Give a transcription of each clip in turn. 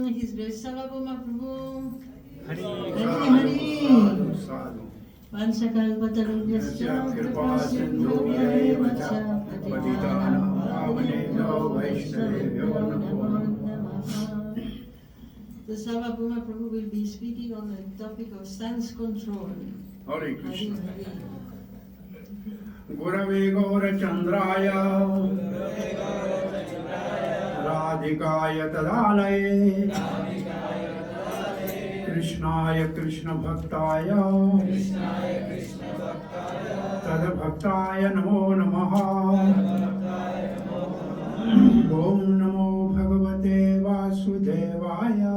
His Grace Sarvabhauma Prabhu. Hari Hari. Vansakalpatarubhyascha kripasindhubhyaeva cha patitanam pavanebhyo vaishnavebhyo namo namaha. The Sarvabhauma Prabhu will be speaking on the topic of stance control. Hare Krishna. Hari. Gurave Gaurachandraya Radhikaya Tadalaye Krishnaya Krishna Bhaktaya Tadbhaktaya Namo Namaha Om Namo Bhagavate Vasudevaya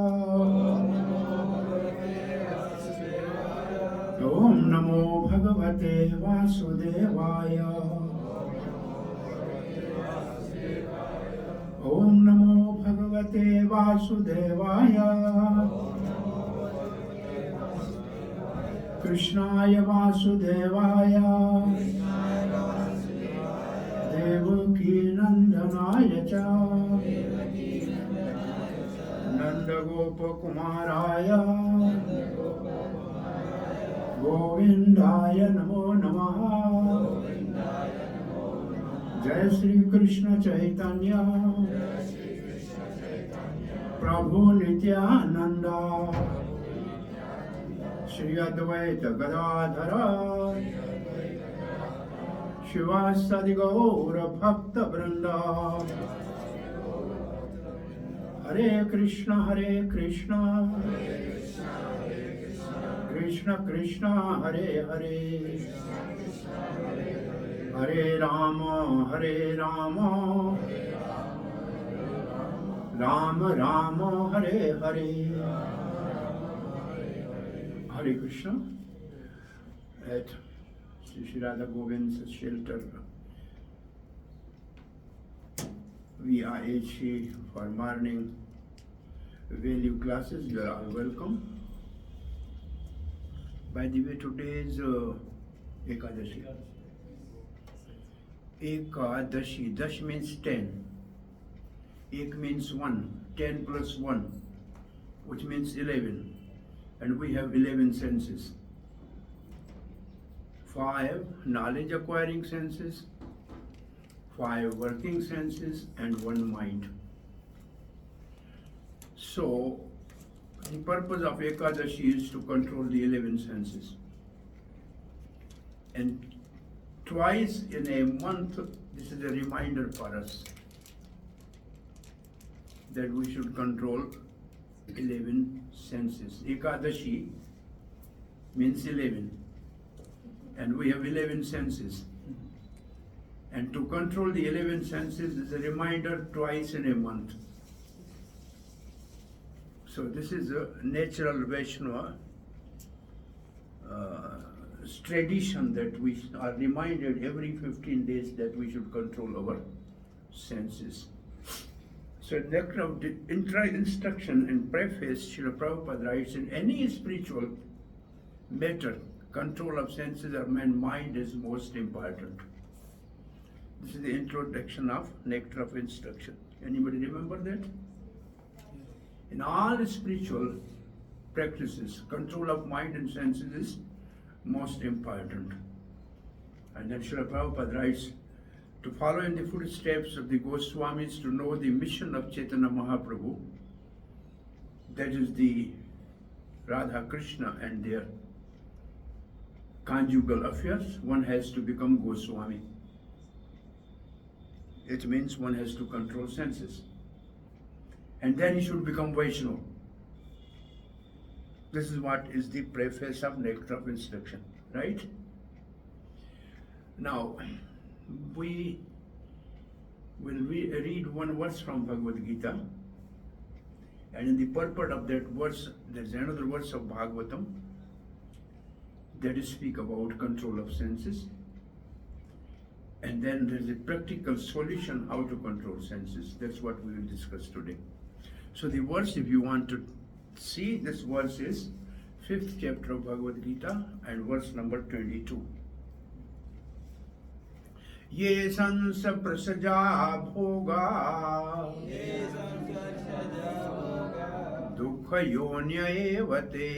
Om Namo Bhagavate Vasudevaya Om Namo Bhagavate Vasudevaya Krishnaya Vasudevaya Devaki Nandanaya Cha Nanda Gopa Kumaraya Govindaya Namo Namaha Jai Shri Krishna Chaitanya Prabhu Nityananda Shri Advaita Gadadhara Shivasadi Gaura Bhakta Vrinda Hare Krishna Hare Krishna Krishna Krishna Hare Hare Hare Rama Hare Rama Rama Rama Hare Hare Hare Krishna. At Sri Radha Govind's shelter, VIHE for morning value classes, you are all welcome. By the way, today is Ekadashi. Ekadashi, Dash means 10. Ek means 1, 10 plus 1, which means 11. And we have 11 senses. 5 knowledge acquiring senses, 5 working senses, and 1 mind. So, the purpose of Ekadashi is to control the 11 senses. And twice in a month, this is a reminder for us that we should control 11 senses. Ekadashi means 11. And we have 11 senses. And to control the 11 senses is a reminder twice in a month. So this is a natural Vaishnava tradition that we are reminded every 15 days that we should control our senses. So in the intra-instruction and preface, Srila Prabhupada writes, in any spiritual matter, control of senses or mind is most important. This is the introduction of Nectar of Instruction. Anybody remember that? In all spiritual practices, control of mind and senses is most important. And then Srila Prabhupada writes, to follow in the footsteps of the Goswamis, to know the mission of Chaitanya Mahaprabhu, that is the Radha Krishna and their conjugal affairs, one has to become Goswami. It means one has to control senses. And then he should become Vaishnava. This is what is the preface of Nectar of Instruction, right? Now, we will read one verse from Bhagavad Gita, and in the purport of that verse, there is another verse of Bhagavatam that is speak about control of senses, and then there is a practical solution how to control senses. That's what we will discuss today. So the verse, if you want to see, this verse is 5th chapter of Bhagavad Gita and verse number 22. Ye sans prasaja bhoga दुःख योन्येवते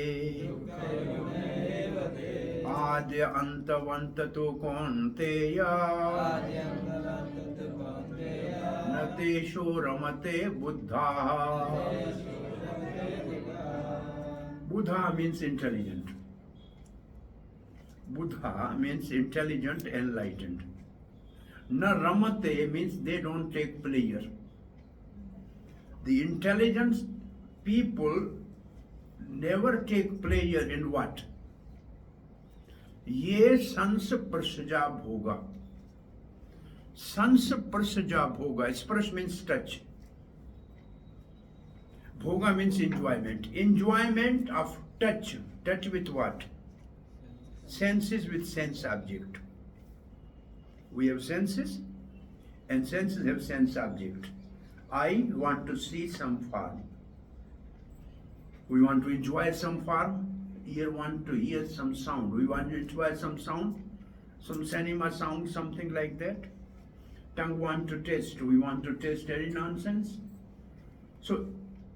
आद्य अंतवंत तो कौन्तेय न तेषु रमते Buddha. Buddha means intelligent. Buddha means intelligent, enlightened. Na ramate means they don't take pleasure. The intelligent people never take pleasure in what? Ye sans prasja bhoga. Sans prasja bhoga. Sparsh means touch. Bhoga means enjoyment. Enjoyment of touch. Touch with what? Senses with sense object. We have senses and senses have sense object. I want to see some farm. We want to enjoy some farm. Ear want to hear some sound. We want to enjoy some sound, some cinema sound, something like that. Tongue want to taste. We want to taste any nonsense. So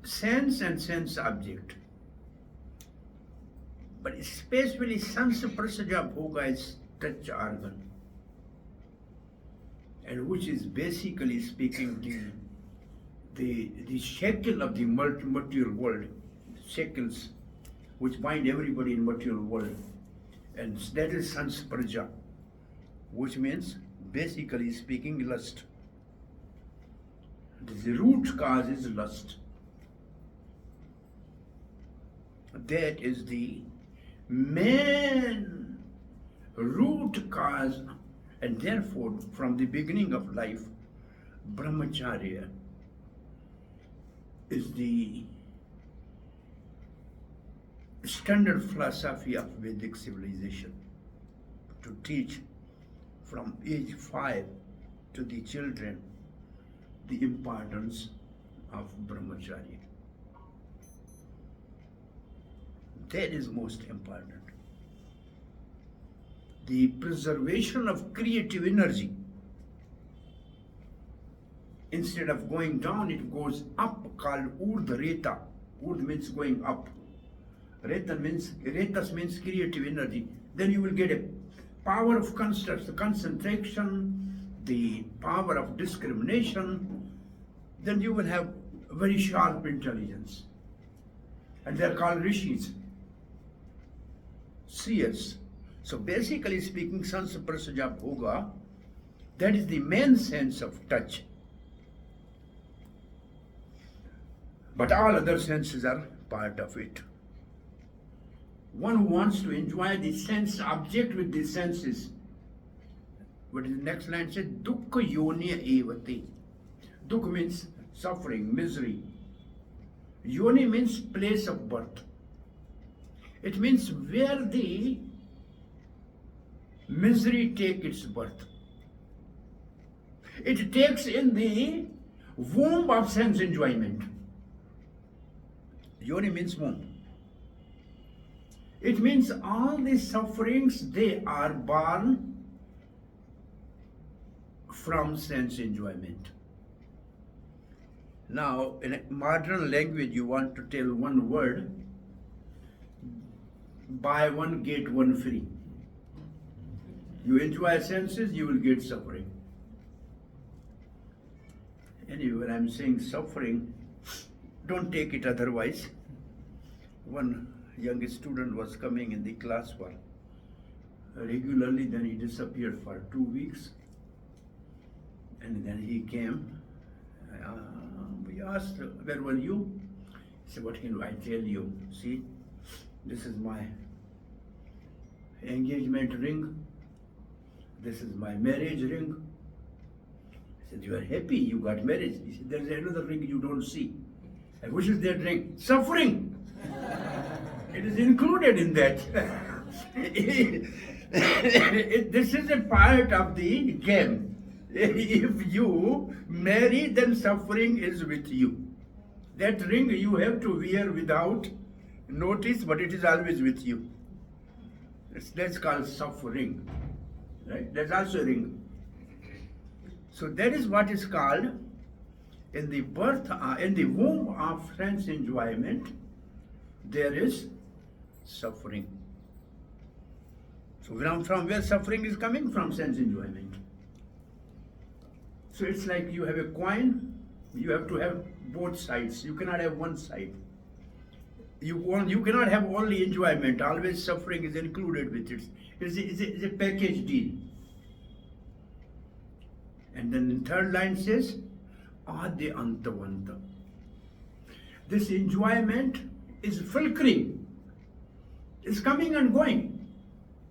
sense and sense object. But especially sans prasaja bhoga is touch organ. And which is basically speaking the shackle of the material world, shackles which bind everybody in material world. And that is sans praja, which means basically speaking lust. The root cause is lust. That is the main root cause, and therefore from the beginning of life, brahmacharya is the standard philosophy of Vedic civilization, to teach from age 5 to the children the importance of brahmacharya. That is most important. The preservation of creative energy. Instead of going down, it goes up, called urdha reta. Urdha means going up. Retas means creative energy. Then you will get a power of concentration, the power of discrimination. Then you will have very sharp intelligence. And they are called rishis, seers. So basically speaking, sans prasaja bhoga, that is the main sense of touch. But all other senses are part of it. One who wants to enjoy the sense object with the senses. What is the next line says? Dukkha yonya evate. Dukkha means suffering, misery. Yoni means place of birth. It means where the misery takes its birth. It takes in the womb of sense enjoyment. Yoni means womb. It means all the sufferings, they are born from sense enjoyment. Now, in a modern language, you want to tell one word, buy one, get one free. You enjoy senses, you will get suffering. Anyway, when I'm saying suffering, don't take it otherwise. One young student was coming in the class for regularly, then he disappeared for 2 weeks. And then he came. We asked, where were you? He said, what can I tell you? See, this is my engagement ring. This is my marriage ring. I said, you are happy, you got married. He said, there's another ring you don't see. And which is that ring? Suffering. It is included in that. This is a part of the game. If you marry, then suffering is with you. That ring you have to wear without notice, but it is always with you. That's called suffering. Right? That's also a ring. So that is what is called in the in the womb of sense enjoyment, there is suffering. So from where suffering is coming? From sense enjoyment. So it's like you have a coin, you have to have both sides. You cannot have one side. You cannot have only enjoyment. Always suffering is included with it. It's a package deal. And then the third line says, Adi Antavanta. This enjoyment is flickering. It's coming and going.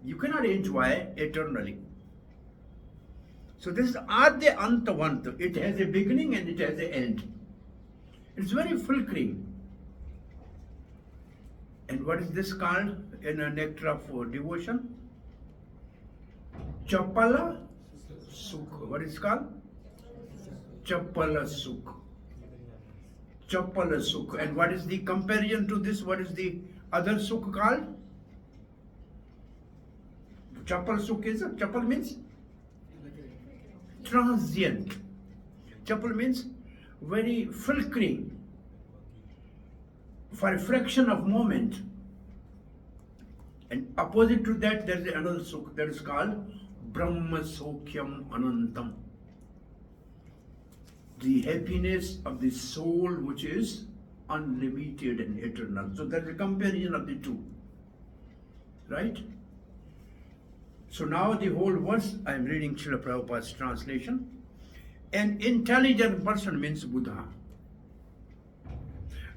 You cannot enjoy eternally. So this is Adi Antavanta. It has a beginning and it has an end. It's very flickering. And what is this called in a nectar of devotion? Chapala Sukh. What is it called? Chapala Sukh. Chapala Sukh. And what is the comparison to this? What is the other Sukh called? Chapal Sukh is, Chapal means transient. Chapal means very flickering. For a fraction of moment. And opposite to that, there is another Sukh that is called Brahma Sokyam Anantam. The happiness of the soul which is unlimited and eternal. So there is a comparison of the two. Right? So now the whole verse, I am reading Srila Prabhupada's translation. An intelligent person means Buddha.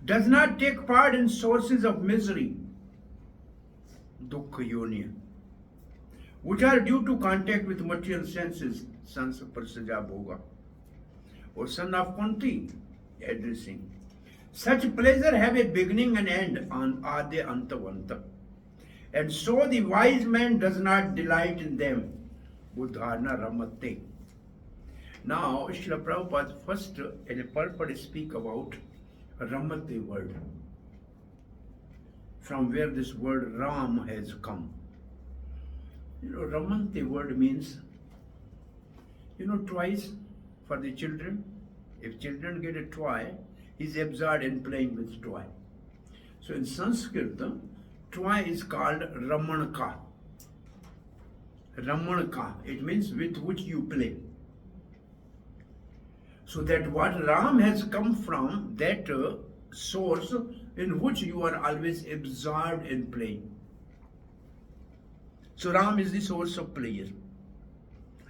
Does not take part in sources of misery, dukkha yoni, which are due to contact with material senses, sons of Prasaja Bhoga, or son of Kunti, addressing. Such pleasure have a beginning and end on Adi Antavanta. And so the wise man does not delight in them. Buddhana Ramate. Now, Srila Prabhupada first in a purport speak about Ramate word, from where this word Ram has come. Ramante word means, toys for the children. If children get a toy, he's absorbed in playing with toy. So in Sanskrit, toy is called Ramanka. Ramanka, it means with which you play. So that what Ram has come from, that source in which you are always absorbed in playing. So Ram is the source of pleasure.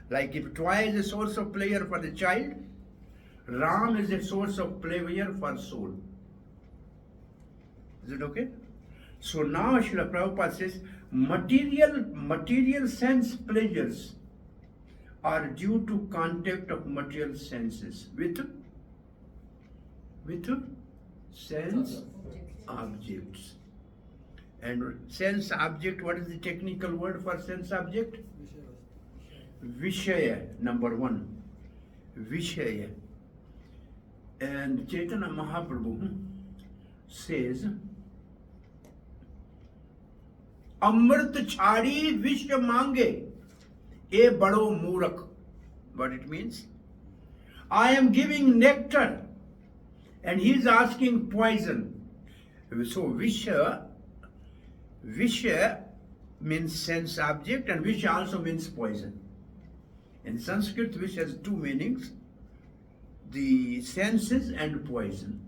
Like if toy is a source of pleasure for the child, Ram is a source of pleasure for soul. Is it okay? So now Srila Prabhupada says, material sense pleasures are due to contact of material senses with sense objects. And sense object, what is the technical word for sense object? Vishaya, number one. Vishaya. And Chaitanya Mahaprabhu says, Amrit chhadi vishya mange, e bado murak. What it means? I am giving nectar and he is asking poison. So Vishya means sense object and Vishya also means poison. In Sanskrit, Vishya has two meanings, the senses and poison.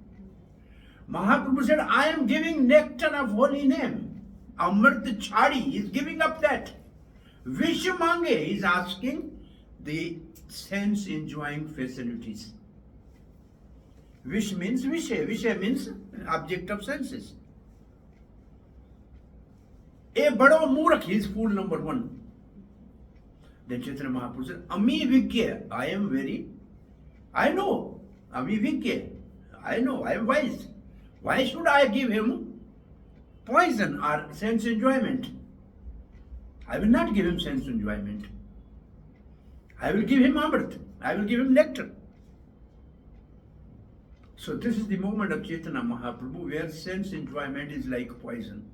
Mahaprabhu said, I am giving nectar of holy name. Amrit chhadi is giving up that. Vishya mange is asking the sense enjoying facilities. Vish means Vishya. Vishya means object of senses. A bado murak, he is fool number one. Then Chaitanya Mahaprabhu said, Ami Vigya, I know. Ami Vigya, I know, I am wise. Why should I give him poison or sense enjoyment? I will not give him sense enjoyment. I will give him amrit. I will give him nectar. So this is the moment of Chaitanya Mahaprabhu where sense enjoyment is like poison.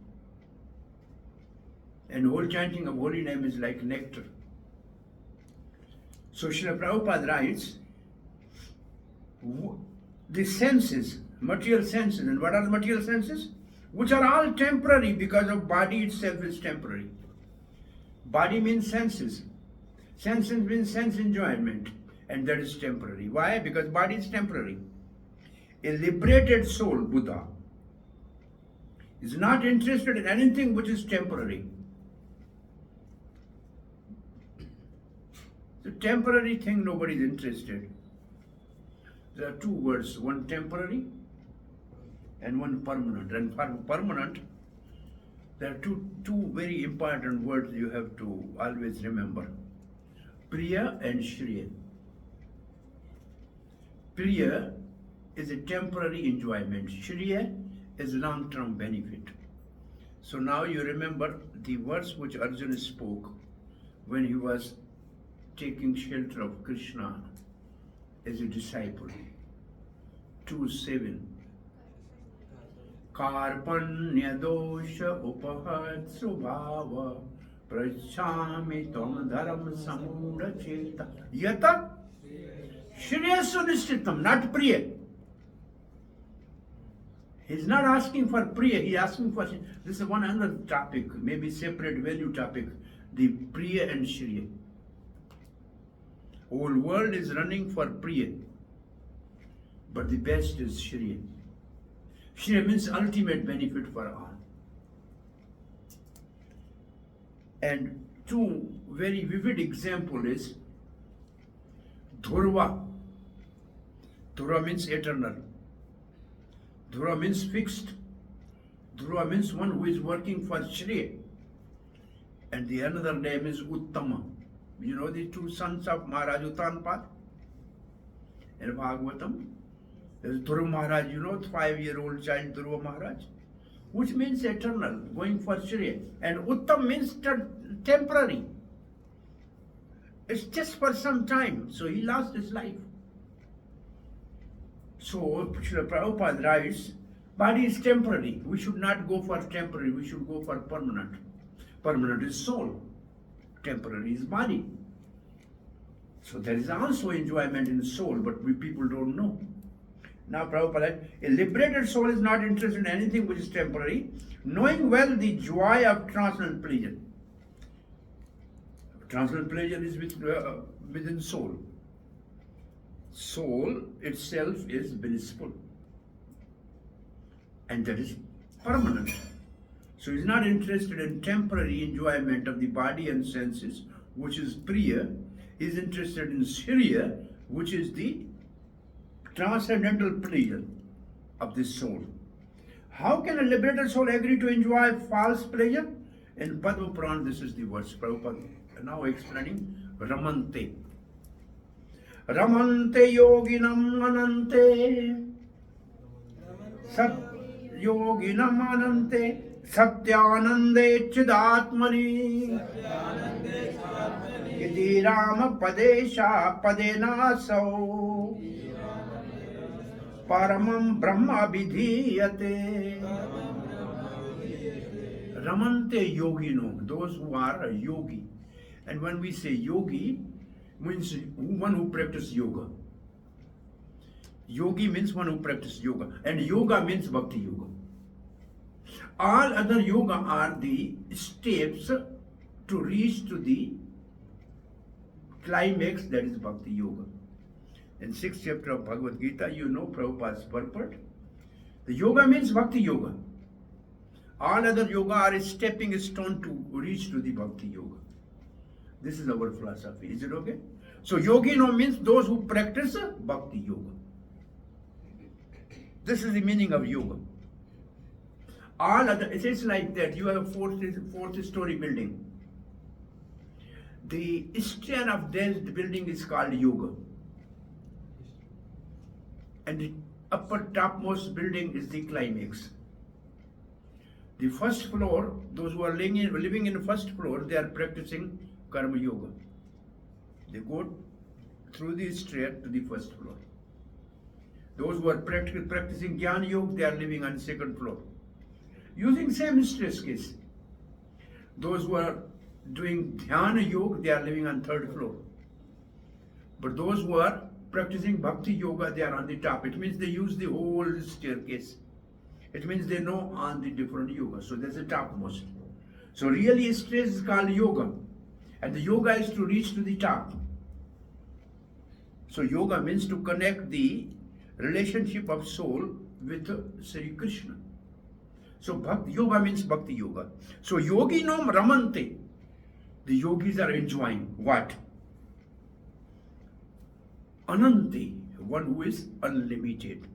And whole chanting of holy name is like nectar. So Srila Prabhupada writes, the senses, material senses. And what are the material senses? Which are all temporary because of body itself is temporary. Body means senses. Senses means sense enjoyment. And that is temporary. Why? Because body is temporary. A liberated soul, Buddha, is not interested in anything which is temporary. The temporary thing, nobody is interested. There are two words, one temporary and one permanent. And for permanent, there are two very important words you have to always remember. Priya and Shriya. Priya is a temporary enjoyment. Shriya is long-term benefit. So now you remember the words which Arjuna spoke when he was taking shelter of Krishna as a disciple. 2:7. Karpanya dosha upahat subhava prachami tam dharam samudha cheta yata Shreyasunishtitam, not Priya. He's not asking for Priya, he's asking for, this is one another topic, maybe separate value topic, the Priya and Shriya. Whole world is running for Priya, but the best is Shriya. Shriya means ultimate benefit for all. And two very vivid example is Dhruva. Dhruva means eternal. Dhruva means fixed. Dhruva means one who is working for Shriya. And the another name is Uttama. You know the two sons of Maharaj Uttanpad in Bhagavatam? There's Dhruva Maharaj, you know, 5-year-old child Dhruva Maharaj, which means eternal, going for Shriya. And Uttam means temporary. It's just for some time, so he lost his life. So Srila Prabhupada writes, body is temporary. We should not go for temporary, we should go for permanent. Permanent is soul, temporary is body. So there is also enjoyment in soul, but we people don't know. Now Prabhupada, a liberated soul is not interested in anything which is temporary, knowing well the joy of transcendental pleasure. Transcendental pleasure is within soul. Soul itself is blissful. And that is permanent. So he is not interested in temporary enjoyment of the body and senses, which is Priya. He is interested in Shriya, which is the transcendental pleasure of the soul. How can a liberated soul agree to enjoy false pleasure? In Padma Purana, this is the verse. Prabhupada now explaining Ramante. Ramante yoginam anante. Sat yoginam anante. Satyanande chidatmani. Iti Rama padesha padena sau. Paramam Brahma vidhiyate. Ramante yogino, those who are a yogi. And when we say yogi, means one who practices yoga. Yogi means one who practices yoga. And yoga means bhakti yoga. All other yoga are the steps to reach to the climax, that is bhakti yoga. In 6th chapter of Bhagavad Gita, you know Prabhupada's purport. The yoga means bhakti yoga. All other yoga are a stepping stone to reach to the bhakti yoga. This is our philosophy. Is it okay? So yogino means those who practice bhakti yoga. This is the meaning of yoga. All other, it is like that. You have a fourth story building. The stair of that building is called yoga. And the upper topmost building is the climax. The first floor, those who are living in the first floor, they are practicing karma yoga. They go through the stair to the first floor. Those who are practicing jnana yoga, they are living on the second floor. Using same stress case. Those who are doing dhyana yoga, they are living on third floor. But those who are practicing bhakti yoga, they are on the top. It means they use the whole staircase. It means they know on the different yoga. So that's the topmost. So really stage is called yoga. And the yoga is to reach to the top. So yoga means to connect the relationship of soul with Sri Krishna. So bhakti yoga means bhakti yoga. So yogi nom ramante. The yogis are enjoying what? Ananti, one who is unlimited.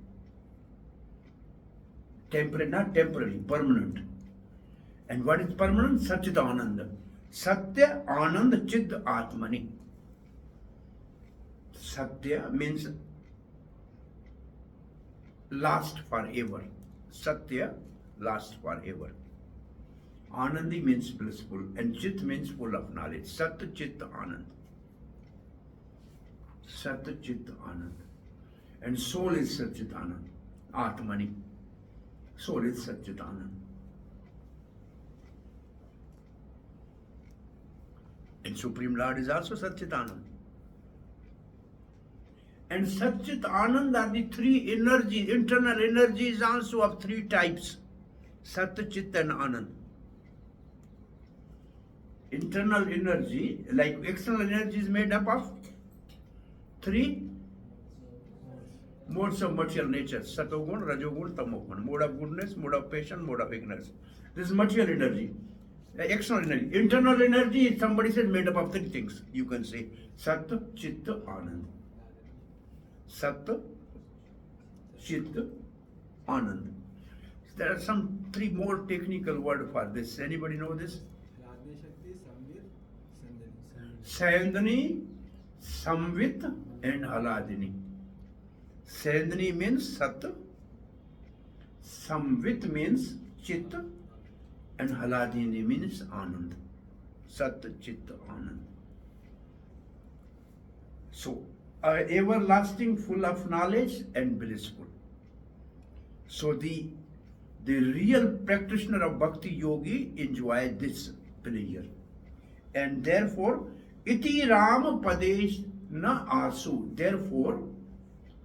Temporary, not temporary, permanent. And what is permanent? Satchit Ananda. Satya Anand Chid Atmani. Satya means last forever. Satya, last forever. Anandi means blissful, and Chit means full of knowledge. Sat Chit Anand. Sat Chit Anand. And soul is Satchit Anand. Atmani. Soul is Satchit Anand. And Supreme Lord is also Satchit Anand. And Satchit Anand are the three energies, internal energies also of three types. Sat, Chit and Anand. Internal energy, like external energy, is made up of three modes of material nature. Satogun, Rajogun, Tamogun. Mode of goodness, mode of patience, mode of ignorance. This is material energy. External energy. Internal energy, somebody said, made up of three things. You can say Sat, Chit, Anand. Sat, Chit, Anand. There are some three more technical words for this. Anybody know this? Sandani, Samvit and Haladini. Sandani means Sat, Samvit means Chit, and Haladini means Anand. Sat, Chit, Anand. So, everlasting, full of knowledge and blissful. So the real practitioner of Bhakti Yogi enjoy this pleasure. And therefore, Iti Ram Padesh na Asu. Therefore,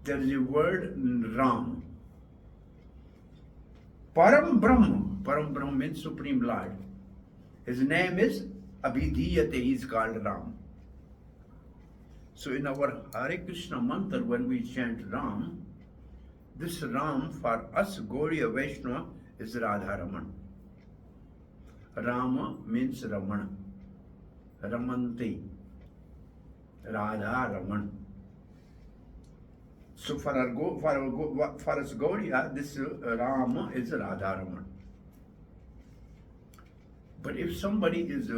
there is a word Ram. Param Brahma means Supreme Lord. His name is Abhidhiyate, he is called Ram. So in our Hare Krishna mantra, when we chant Ram, this Ram for us Gaudiya Vaishnava is Radha Raman. Rama means Ramana. Ramanti. Radha Raman. So for us Gaudiya, this Rama is Radha Raman. But if somebody is,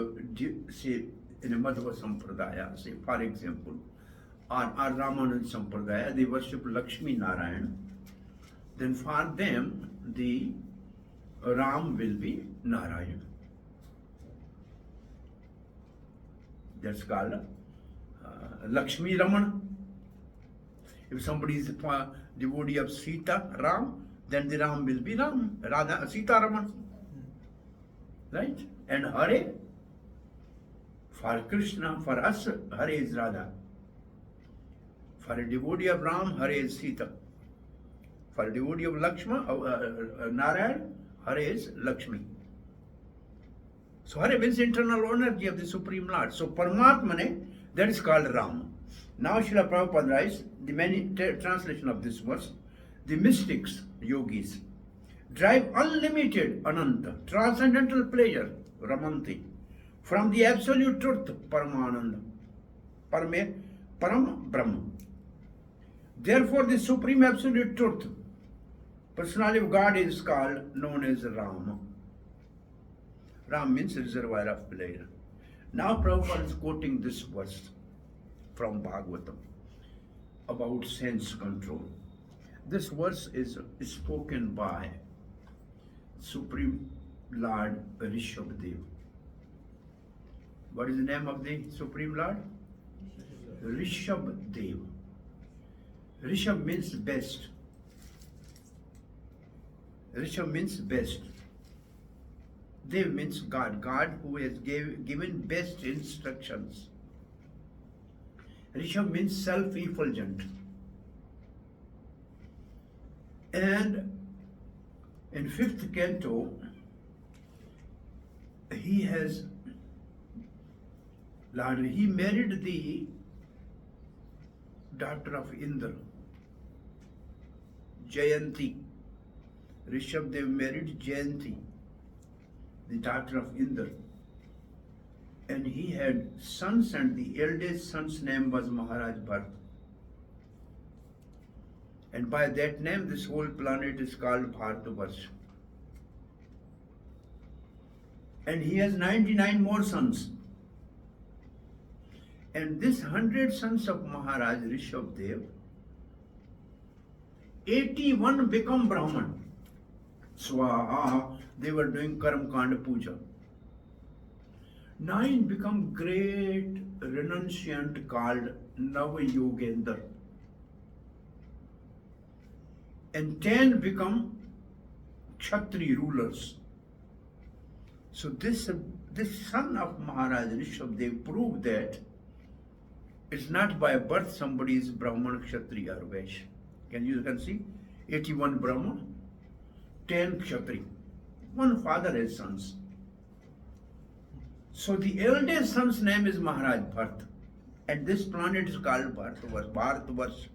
say, in a Madhva Sampradaya, say for example, or Ramanand Sampradaya, they worship Lakshmi Narayan, then for them the Ram will be Narayan. That's called Lakshmi Raman. If somebody is a devotee of Sita Ram, then the Ram will be Ram, Radha Sita Raman. Right? And Hare, for Krishna, for us, Hare is Radha. For a devotee of Ram, Hare is Sita. For a devotee of Narayan, Hare is Lakshmi. So Hare means internal energy of the Supreme Lord. So Paramatmane, that is called Ram. Now Srila Prabhupada writes the many translation of this verse. The mystics, yogis, drive unlimited ananta, transcendental pleasure, Ramanti, from the absolute truth, Paramananda, Param Brahma. Therefore, the supreme absolute truth, personality of God, is called, known as Rama. Ram means reservoir of pleasure. Now Prabhupada is quoting this verse from Bhagavatam about sense control. This verse is spoken by Supreme Lord Rishabdev. What is the name of the Supreme Lord? Rishabdev. Rishab means best. Rishab means best. Dev means God. God who has given best instructions. Rishab means self-effulgent. And in 5th canto, he married the daughter of Indra, Jayanti. Rishabdev married Jayanti, the daughter of Indra. And he had sons, and the eldest son's name was Maharaj Bharat. And by that name, this whole planet is called Bharatavarsha. And he has 99 more sons. And this 100 sons of Maharaj Rishabdev, 81 become Brahman. Swaha, they were doing Karam Kanda Puja. 9 become great renunciant called Navayogendra. And 10 become Kshatri rulers. So this son of Maharaj Rishabdev proved that it's not by birth somebody is Brahman, Kshatri or Vaishya. You can see 81 Brahman, 10 Kshatri. One father has sons. So the eldest son's name is Maharaj Bharat. And this planet is called Bharatavarsha.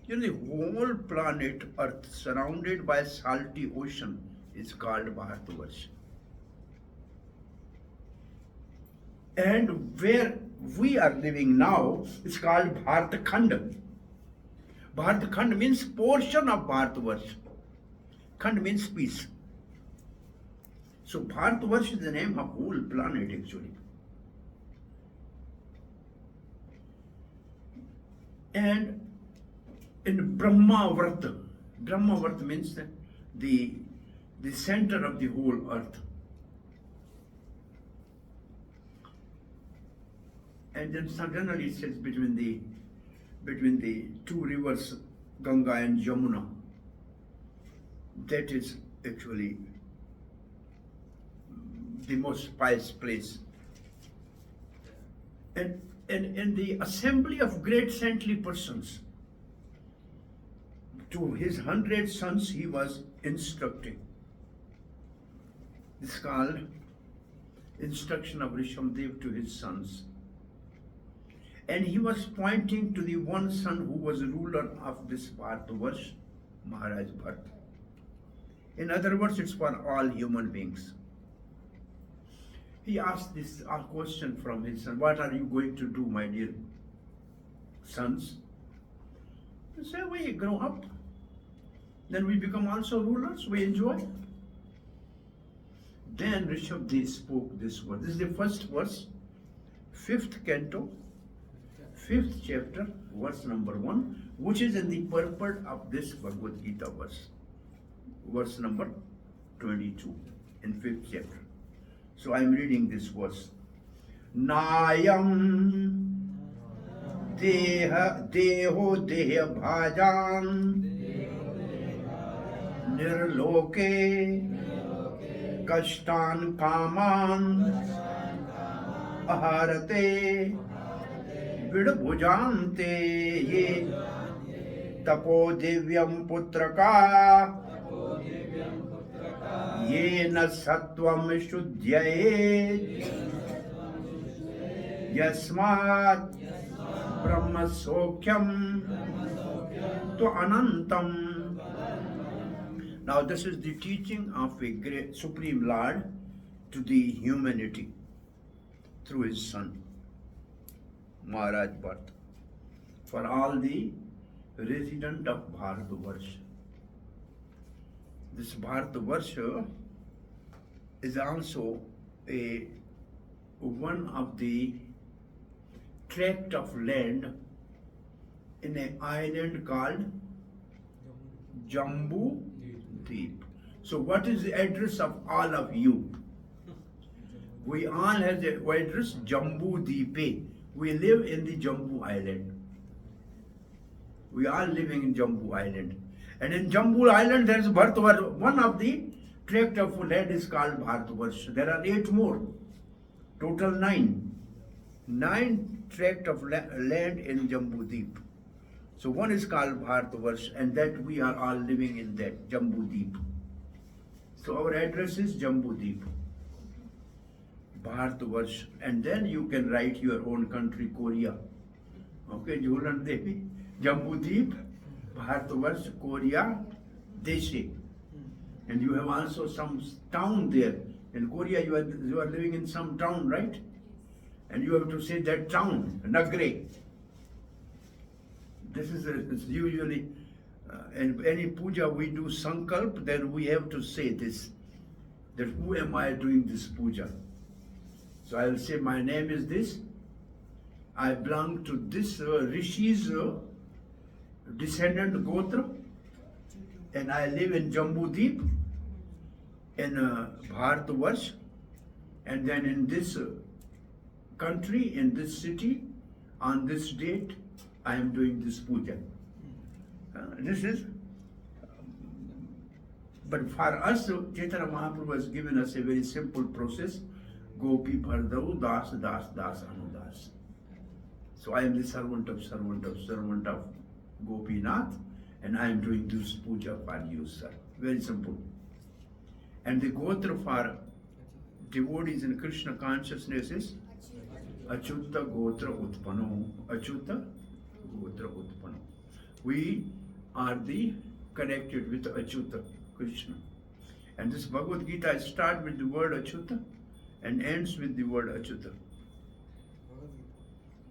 The whole planet Earth surrounded by salty ocean is called Bharatavarsha. And where we are living now is called Bharatkhand. Bharatkhand means portion of Bharatavarsha. Khand means piece. So Bharatavarsha is the name of whole planet actually. And in Brahmavarta means the center of the whole earth. And then suddenly it says between the two rivers, Ganga and Yamuna, that is actually the most pious place. And in the assembly of great saintly persons, to his 100 sons he was instructing. This is called instruction of Rishabdev to his sons. And he was pointing to the one son who was ruler of this Bharatavarsha, Maharaj Bharat. In other words, it's for all human beings. He asked this question from his son, what are you going to do, my dear sons? He said, we grow up. Then we become also rulers, we enjoy. Then Rishabdev spoke this word. This is the first verse, 5th canto, 5th chapter, verse number 1, which is in the purport of this Bhagavad Gita verse number 22 in 5th chapter. So I am reading this verse. Nayam deho deha bhajan nirloke kashtan kaman aharate vidbhujante ye tapo divyam putraka ye na sattvam shuddhyaye yasmat brahma sokyam to anantam. Now this is the teaching of a great Supreme Lord to the humanity through his son, Maharaj Bharat, for all the resident of Bharatavarsha. This Bharatavarsha is also one of the tract of land in an island called Jambu Deep. So what is the address of all of you? We all have the address Jambu Deep. We live in the Jambu Island. We are living in Jambu Island. And in Jambu Island there is Bharatavarsha. One of the tract of land is called Bharatavarsha. There are 8 more. Total 9. 9 tract of land in Jambu Deep. So one is called Bharatvarsh, and that we are all living in that, Jambu Deep. So our address is Jambu Deep, Bharatvarsh, and then you can write your own country, Korea. Okay, Jhulan Devi, Jambu Deep, Bharatvarsh, Korea, Deshe. And you have also some town there. In Korea, you are living in some town, right? And you have to say that town, Nagre. This is it's usually, in any puja we do sankalp, then we have to say this, that who am I doing this puja? So I will say my name is this, I belong to this Rishi's descendant Gotra, and I live in Jambu Deep, in Bharatvarsh, and then in this country, in this city, on this date, I am doing this puja. This is, but for us, Chaitanya Mahaprabhu has given us a very simple process. Gopi Bhardau Das Das Das Anudas. So I am the servant of Gopinath, and I am doing this puja for you, sir. Very simple. And the Gotra for devotees in Krishna consciousness is Achyuta Gotra Utpano. Achyuta Gotra Utpano. We are the connected with Achyuta, Krishna. And this Bhagavad Gita starts with the word Achyuta and ends with the word Achyuta.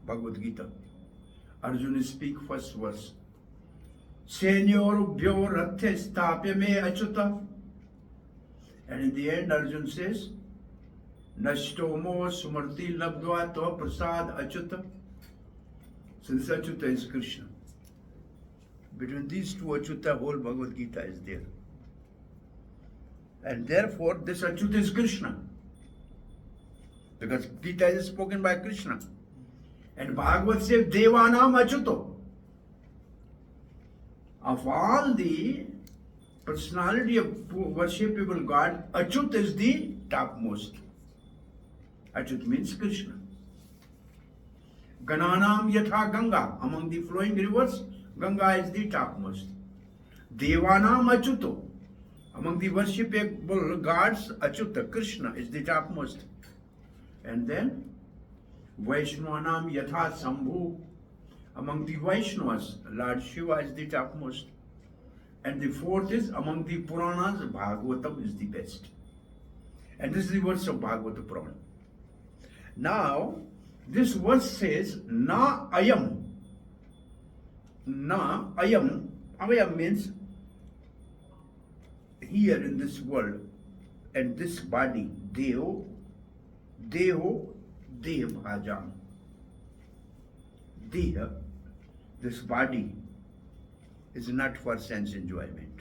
Bhagavad Gita. Arjuna speak first verse. Senyor Bhyo Rathe Stapya Me Achyuta. And in the end Arjuna says, Nashtomo Sumarti Labdva To Prasad Achyuta. So this Achyuta is Krishna. Between these two Achyuta, whole Bhagavad Gita is there. And therefore this Achyuta is Krishna. Because Gita is spoken by Krishna. And Bhagavad says, Devanam Achyuto. Of all the personality of worshipable God, Achyut is the topmost. Achyut means Krishna. Gananam Yatha Ganga. Among the flowing rivers, Ganga is the topmost. Devanam Achyuto. Among the worshipable gods, Achyuta, Krishna is the topmost. And then Vaishnavanam Yatha Sambhu. Among the Vaishnavas, Lord Shiva is the topmost. And the fourth is, among the Puranas, Bhagavatam is the best. And this is the verse of Bhagavata Purana. Now, this verse says, Na ayam. Na ayam. Ayam means here in this world, and this body, Deho, Deho, Dehbhajam. Deha, this body, is not for sense enjoyment.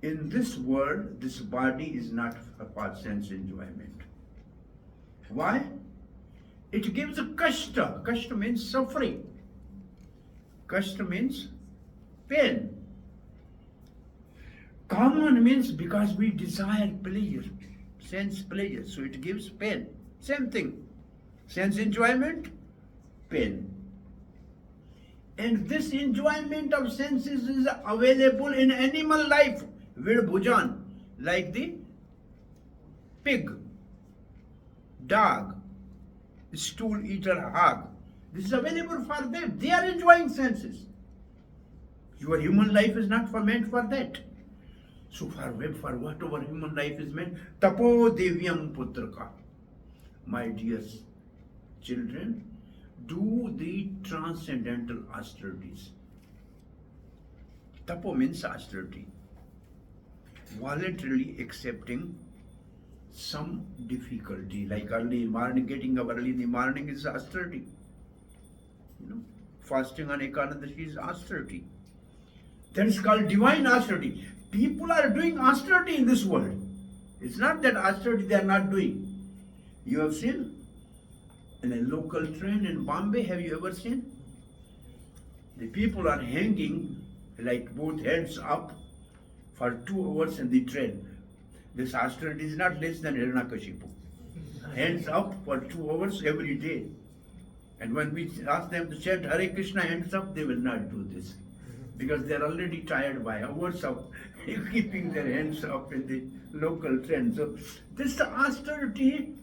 In this world, this body is not for sense enjoyment. Why? It gives a kashta. Kashta means suffering. Kashta means pain. Common means because we desire pleasure, sense pleasure, so it gives pain. Same thing. Sense enjoyment, pain. And this enjoyment of senses is available in animal life, Virbhujan, like the pig, dog, stool eater, hog. This is available for them. They are enjoying senses. Your human life is not meant for that. So for whatever human life is meant, tapo devyam putraka. My dear children, do the transcendental austerities. Tapo means austerity. Voluntarily accepting some difficulty, like early morning, getting up early in the morning is austerity. Fasting on Ekadasi is austerity. That is called divine austerity. People are doing austerity in this world. It's not that austerity they are not doing. You have seen in a local train in Bombay, have you ever seen? The people are hanging like both hands up for 2 hours in the train. This austerity is not less than Hiranyakashipu. Hands up for 2 hours every day. And when we ask them to chant Hare Krishna hands up, they will not do this. Because they are already tired by hours of keeping their hands up in the local trend. So this austerity,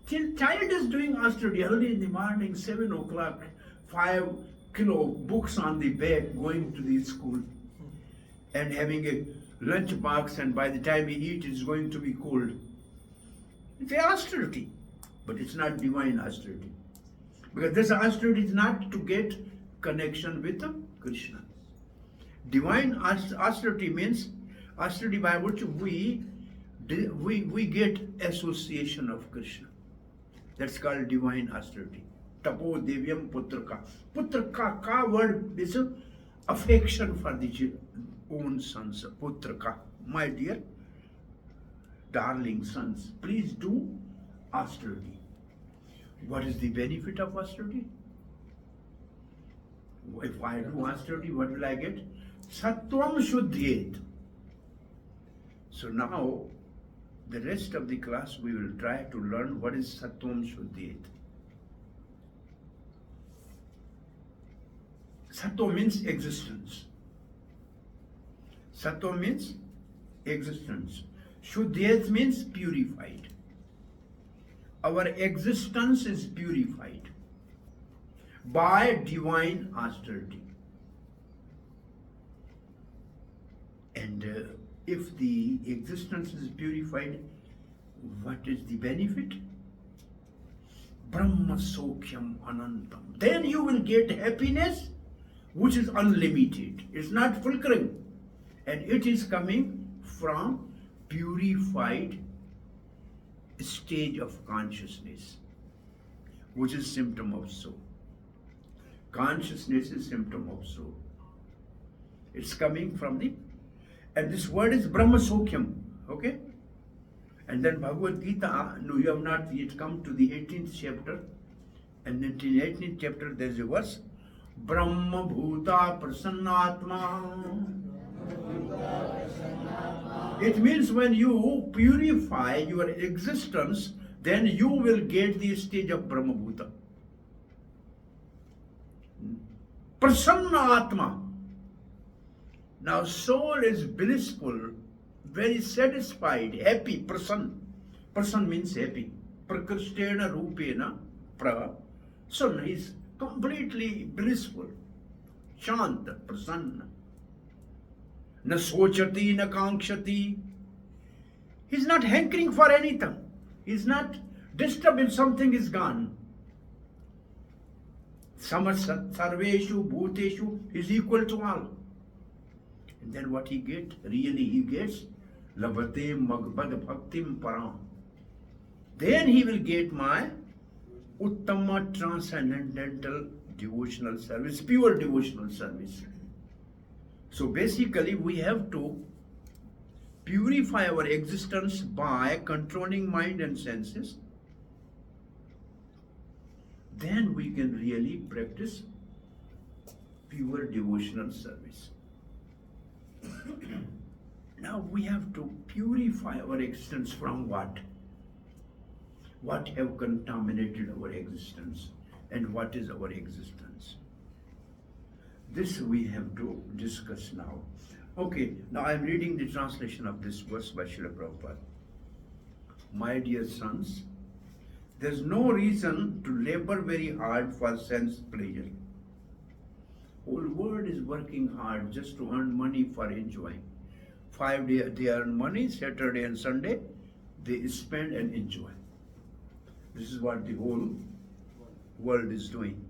child is doing austerity early in the morning, 7 o'clock, 5 kilo books on the back, going to the school and having a lunch box, and by the time he eats, it's going to be cold. It's austerity, but it's not divine austerity. Because this austerity is not to get connection with Krishna. Divine austerity means austerity by which we get association of Krishna. That's called divine austerity. Tapo devyam putraka. Putraka, ka word is affection for the own sons. Putraka, my dear, darling sons, please do austerity. What is the benefit of austerity? If I do austerity, what will I get? Sattvam shuddhyet. So now, the rest of the class we will try to learn what is Sattvam shuddhyet. Sattva means existence. Sattva means existence. Shuddhyet means purified. Our existence is purified by divine austerity. And if the existence is purified, what is the benefit? Brahma Sokhyam Anantam. Then you will get happiness which is unlimited. It's not fulcrum. And it is coming from purified stage of consciousness, which is symptom of soul. Consciousness is symptom of soul. It's coming from the, and this word is Brahma Sokhyam, okay? And then Bhagavad Gita, no, you have not yet come to the 18th chapter, and in the 18th chapter there is a verse, Brahma Bhuta Prasannatma. It means when you purify your existence, then you will get the stage of Brahma Bhuta. Prasanna Atma. Now soul is blissful, very satisfied, happy, prasanna. Prasanna means happy. Prakrishtena rupena prasanna. He is completely blissful. Shanta, prasanna. Na sochati, na kankshati. He's not hankering for anything. He's not disturbed if something is gone. Samasat sarveshu bhuteshu is equal to all. And then what he gets? Really he gets labhate magbad bhaktim param. Then he will get my uttama transcendental devotional service, pure devotional service. So basically we have to purify our existence by controlling mind and senses. Then we can really practice pure devotional service. Now we have to purify our existence from what? What have contaminated our existence, and what is our existence? This we have to discuss now. Okay, now I am reading the translation of this verse by Srila Prabhupada. My dear sons, there is no reason to labor very hard for sense pleasure. Whole world is working hard just to earn money for enjoying. 5 days they earn money, Saturday and Sunday they spend and enjoy. This is what the whole world is doing.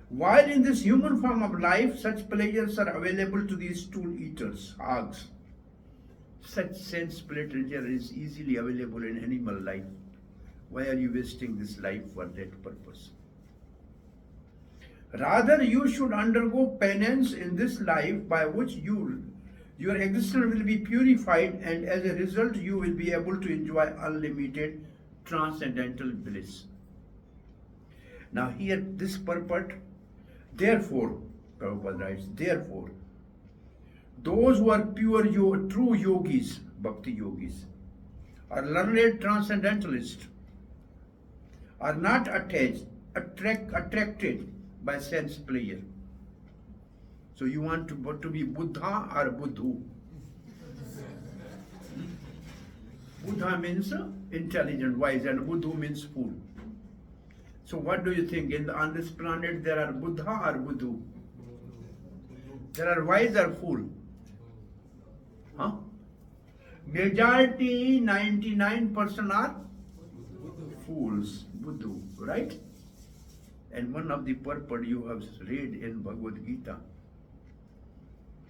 While in this human form of life, such pleasures are available to these stool eaters, hogs. Such sense pleasure is easily available in animal life. Why are you wasting this life for that purpose? Rather, you should undergo penance in this life by which your existence will be purified, and as a result you will be able to enjoy unlimited transcendental bliss. Now here this purport, therefore, Prabhupada writes, therefore, those who are pure, true yogis, bhakti yogis, are learned transcendentalists, are not attracted by sense pleasure. So you want to be Buddha or Buddhu? Buddha means intelligent, wise, and Buddhu means fool. So what do you think? On this planet there are Buddha or Buddhu? There are wise or fool? Huh? Majority 99% are fools, Buddhu, right? And one of the purport you have read in Bhagavad Gita,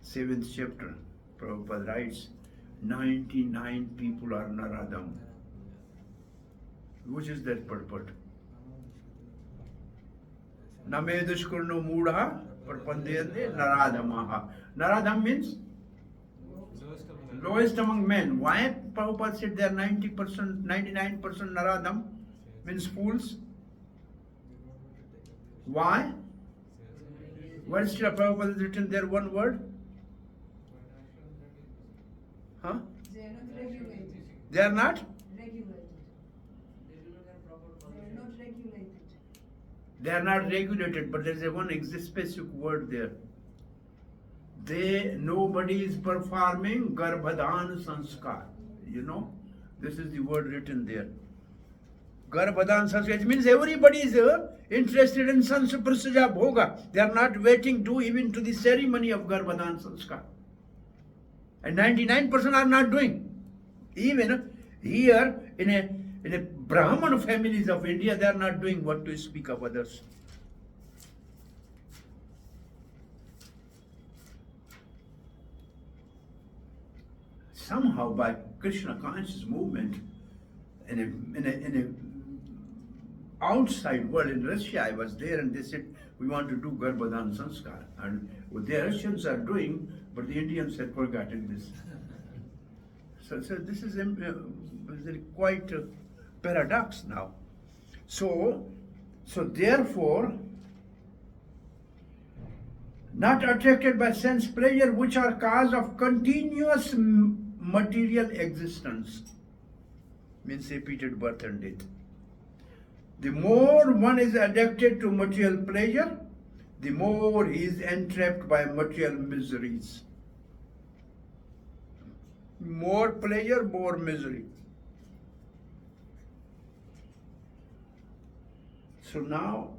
7th chapter, Prabhupada writes, 99 people are Naradam. Which is that purport? Name dushkurno mudha parpandeyate naradamaha. Naradam means lowest among men. Why Prabhupada said they are 90%, 99% Naradam? Means fools. Why? Why is Srila Prabhupada has written there one word? Huh? They are not regulated. They are not? Regulated. They are not regulated. They are not regulated, but there is a one specific word there. Nobody is performing Garbhadan Sanskar. You know, this is the word written there. Garbhadan Sanskar, it means everybody is interested in Sansa Prasaja Bhoga. They are not waiting to even to the ceremony of Garbhadan Sanskar. And 99% are not doing. Even here in a Brahman families of India, they are not doing, what to speak of others. Somehow by Krishna conscious movement in a outside world, in Russia I was there, and they said we want to do Garbhadan Sanskar, and what the Russians are doing, but the Indians had forgotten this. So this is quite a paradox now. So therefore, not attracted by sense pleasure, which are cause of continuous material existence, means repeated birth and death. The more one is addicted to material pleasure, the more he is entrapped by material miseries. More pleasure, more misery. So now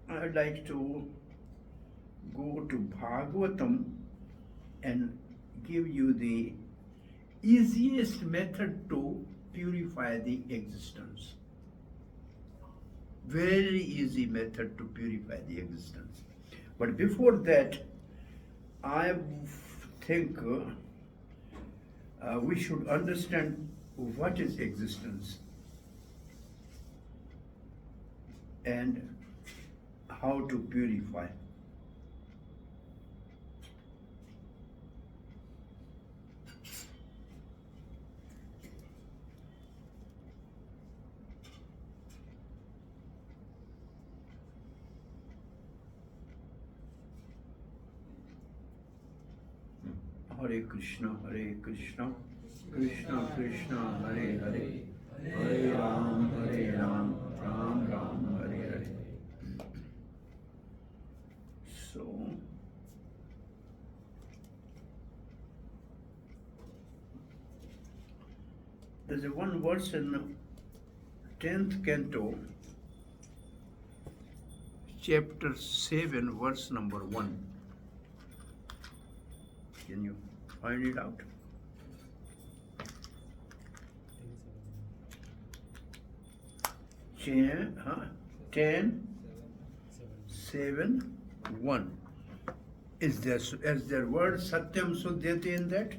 I'd like to go to Bhagavatam and give you the easiest method to purify the existence. Very easy method to purify the existence. But before that, I think we should understand what is existence and how to purify. Hare Krishna, Krishna Krishna, Hare Hare, Hare Ram, Ram Ram, Hare Hare. So, there's a one verse in 10th canto, chapter 7, verse number 1. Can you find it out? 10, 7, 1. Is there word Satyam Sudyate in that?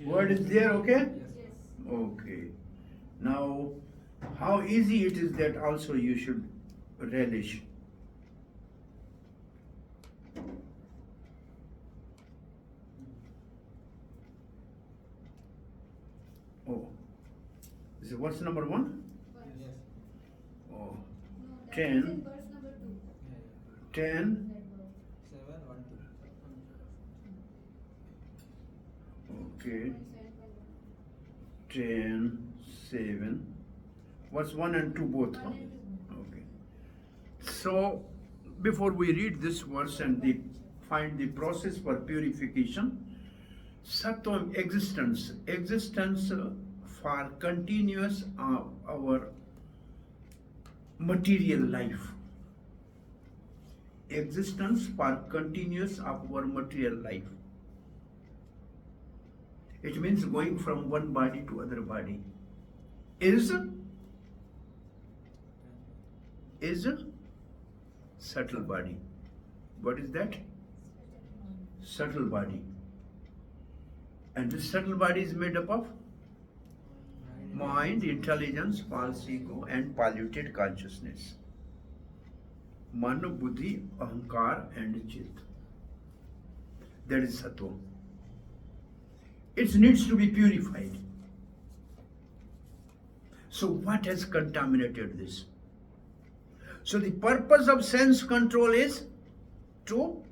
Word is there, okay? Okay. Now, how easy it is that also you should relish. Oh, is it verse number 1? Yes. Oh, No, that 10. is in verse number 2. 10. 7, 1, 2. Okay. 10, 7, verse 1 and 2 both. Huh? Okay. So, before we read this verse and find the process for purification, Sattvam existence for continuous our material life. Existence for continuous of our material life. It means going from one body to other body. Is subtle body. What is that? Subtle body. And this subtle body is made up of mind, intelligence, false ego, and polluted consciousness. Mano, buddhi, ahankar, and chit. That is sattva. It needs to be purified. So what has contaminated this? So the purpose of sense control is to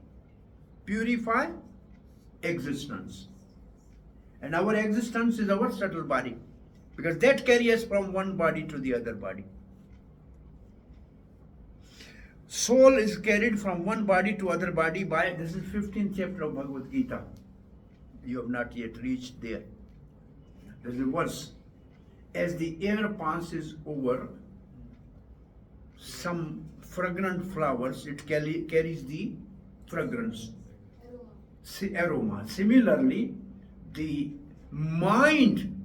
purify existence. And our existence is our subtle body, because that carries us from one body to the other body. Soul is carried from one body to other body by, this is 15th chapter of Bhagavad Gita. You have not yet reached there. There's a verse. As the air passes over some fragrant flowers, it carries the fragrance, aroma. Similarly, the mind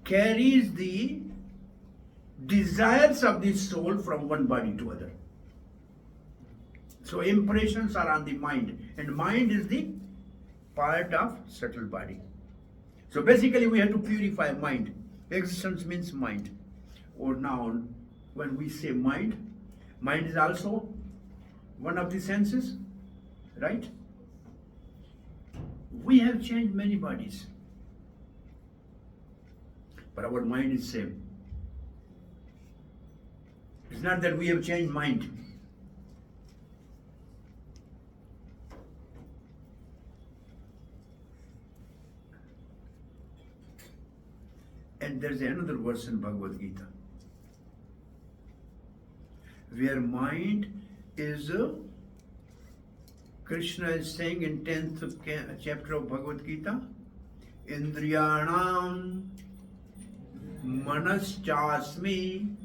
carries the desires of the soul from one body to other. So impressions are on the mind, and mind is the part of subtle body. So basically we have to purify mind. Existence means mind. Or now when we say mind, mind is also one of the senses, right? We have changed many bodies, but our mind is same. It's not that we have changed mind. And there's another verse in Bhagavad Gita where mind is, Krishna is saying in 10th chapter of Bhagavad Gita, Indriyanam Manaschasmi,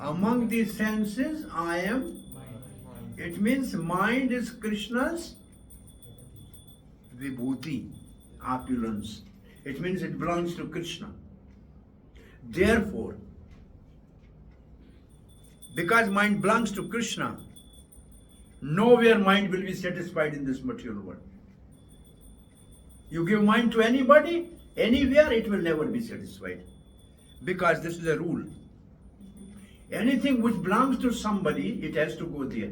among the senses I am. It means mind is Krishna's vibhuti, opulence. It means it belongs to Krishna. Therefore, because mind belongs to Krishna, nowhere mind will be satisfied in this material world. You give mind to anybody, anywhere, it will never be satisfied. Because this is a rule. Anything which belongs to somebody, it has to go there.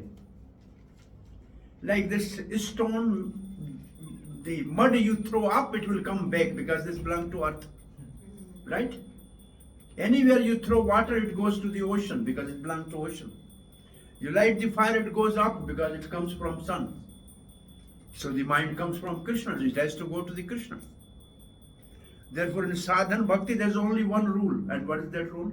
Like this stone, the mud you throw up, it will come back because this belongs to earth. Right? Anywhere you throw water, it goes to the ocean because it belongs to ocean. You light the fire, it goes up because it comes from sun. So the mind comes from Krishna, it has to go to the Krishna. Therefore in sadhana bhakti there is only one rule. And what is that rule?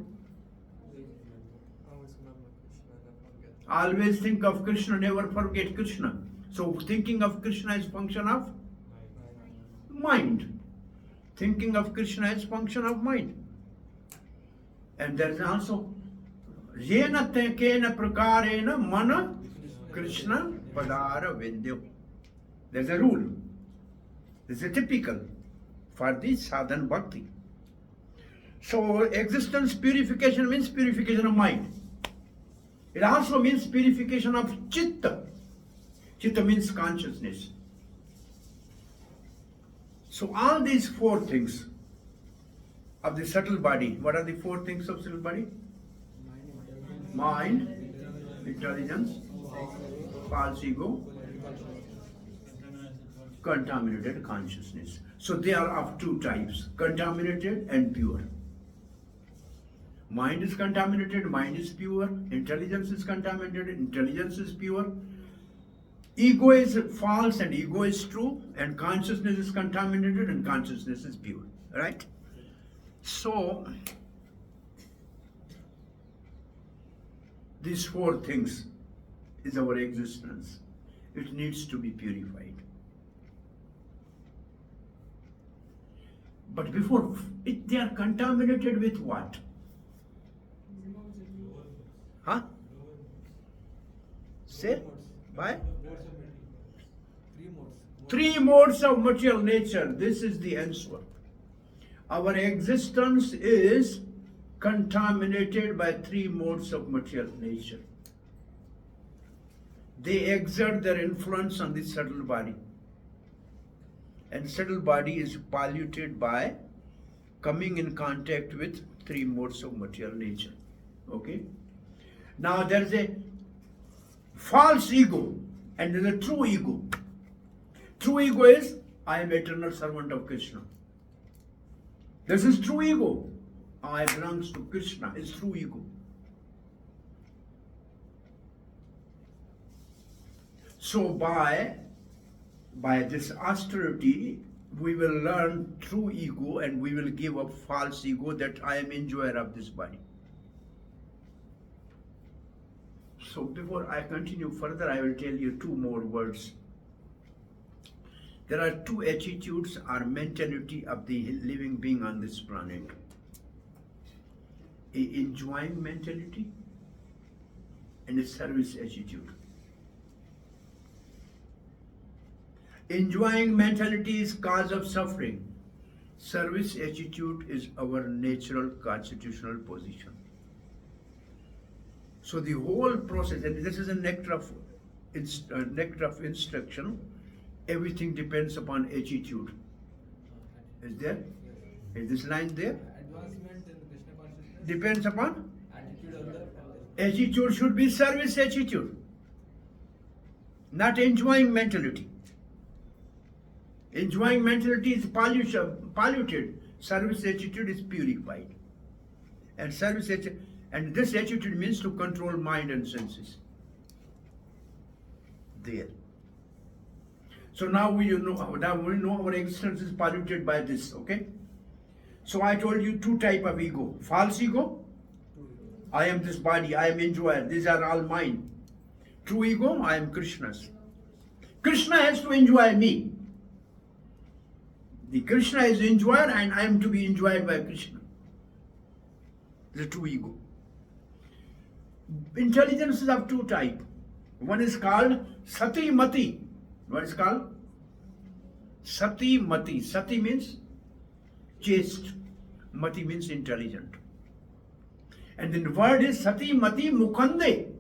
Always think of Krishna, never forget Krishna. So thinking of Krishna is function of mind. Thinking of Krishna is function of mind. And there is also Yena tekena prakarena mana Krishna padara vindyo. There's a rule. This is typical for the sadhana bhakti. So existence purification means purification of mind. It also means purification of chitta. Chitta means consciousness. So all these four things of the subtle body, what are the four things of subtle body? Mind, intelligence, false ego, contaminated consciousness. So they are of two types, contaminated and pure. Mind is contaminated, mind is pure. Intelligence is contaminated, intelligence is pure. Ego is false and ego is true. And consciousness is contaminated and consciousness is pure. Right? So, these four things is our existence. It needs to be purified. But before, they are contaminated with what? Huh? Say? By? Three modes of material nature. This is the answer. Our existence is contaminated by three modes of material nature. They exert their influence on the subtle body. And subtle body is polluted by coming in contact with three modes of material nature. Okay? Now there is a false ego and there is a true ego. True ego is, I am eternal servant of Krishna. This is true ego. I belongs to Krishna is true ego. So by this austerity, we will learn true ego and we will give up false ego that I am enjoyer of this body. So before I continue further, I will tell you two more words. There are two attitudes or mentality of the living being on this planet. A enjoying mentality and a service attitude. Enjoying mentality is cause of suffering. Service attitude is our natural constitutional position. So the whole process, and this is a nectar of instruction, everything depends upon attitude. Is there? Is this line there? Advancement in Krishna consciousness Depends upon? attitude of the Attitude should be service attitude, not enjoying mentality. Enjoying mentality is polluted. Service attitude is purified. And this attitude means to control mind and senses. There. So now we know our existence is polluted by this, okay? So I told you two type of ego. False ego, I am this body, I am enjoyer, these are all mine. True ego, I am Krishna's. Krishna has to enjoy me. The Krishna is enjoyer and I am to be enjoyed by Krishna. The true ego. Intelligence is of two types. One is called Sati Mati. What is called? Sati Mati. Sati means chaste. Mati means intelligent. And the word is Sati Mati Mukande.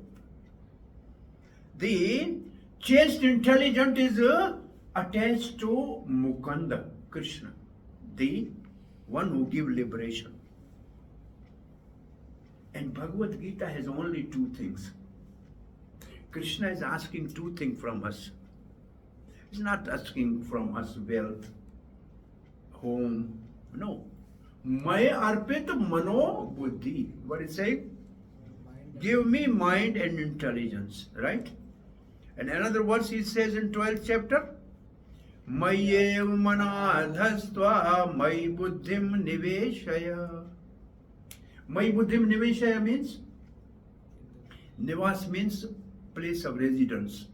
The chaste intelligent is attached to Mukanda, Krishna, the one who gives liberation. And Bhagavad Gita has only two things. Krishna is asking two things from us. He's not asking from us wealth, home, no. Maya arpit mano buddhi. What is saying? Give me mind and intelligence, right? And another verse he says in 12th chapter, Mayev manadhastva mai buddhim niveshaya. Mai buddhim niveshaya means, nivas means place of residence.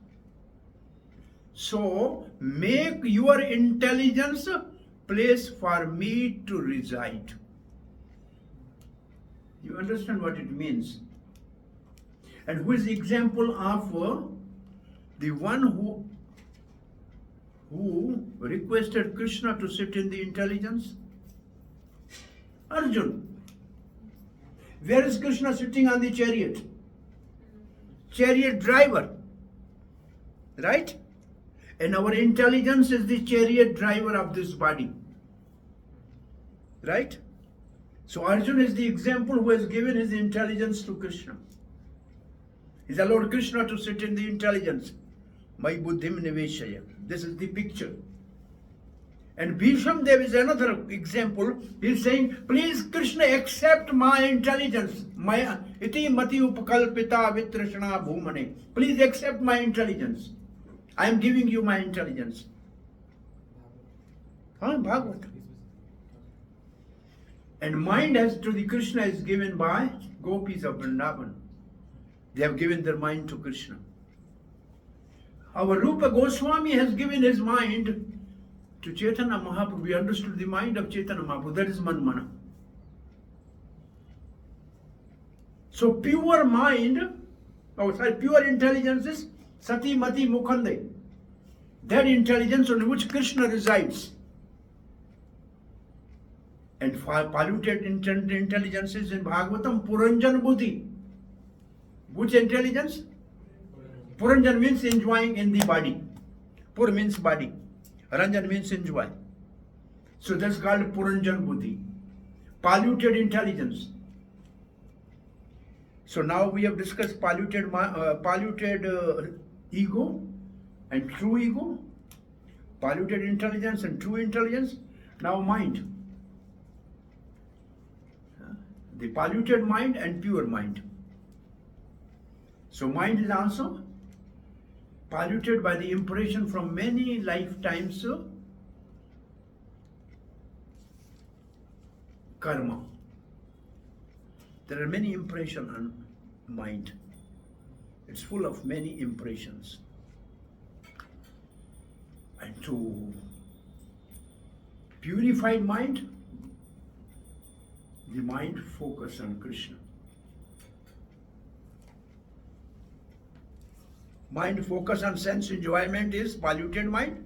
So, make your intelligence place for me to reside. You understand what it means? And who is the example of the one who requested Krishna to sit in the intelligence? Arjun. Where is Krishna sitting on the chariot? Chariot driver. Right? And our intelligence is the chariot driver of this body. Right? So Arjuna is the example who has given his intelligence to Krishna. He's allowed Krishna to sit in the intelligence. Mai buddhim niveshaya. This is the picture. And Bhisham, there is another example. He's saying, please Krishna, accept my intelligence. Maya iti mati upakalpita vitrashana bhumane. Please accept my intelligence. I am giving you my intelligence. Bhagavat. And mind has to the Krishna is given by gopis of Vrindavan. They have given their mind to Krishna. Our Rupa Goswami has given his mind to Chaitanya Mahaprabhu. We understood the mind of Chaitanya Mahaprabhu. That is Manmana. So pure mind, pure intelligence is Sati Mati Mukhande. That intelligence on which Krishna resides. And polluted intelligence is in Bhagavatam Puranjan Buddhi. Which intelligence? Puranjan means enjoying in the body. Pur means body. Ranjan means enjoy. So that's called Puranjan Buddhi. Polluted intelligence. So now we have discussed polluted ego and true ego. Polluted intelligence and true intelligence. Now mind. The polluted mind and pure mind. So mind is also polluted by the impression from many lifetimes karma. There are many impressions on mind. It's full of many impressions. And to purify mind, the mind focus on Krishna. Mind focus on sense enjoyment is polluted mind.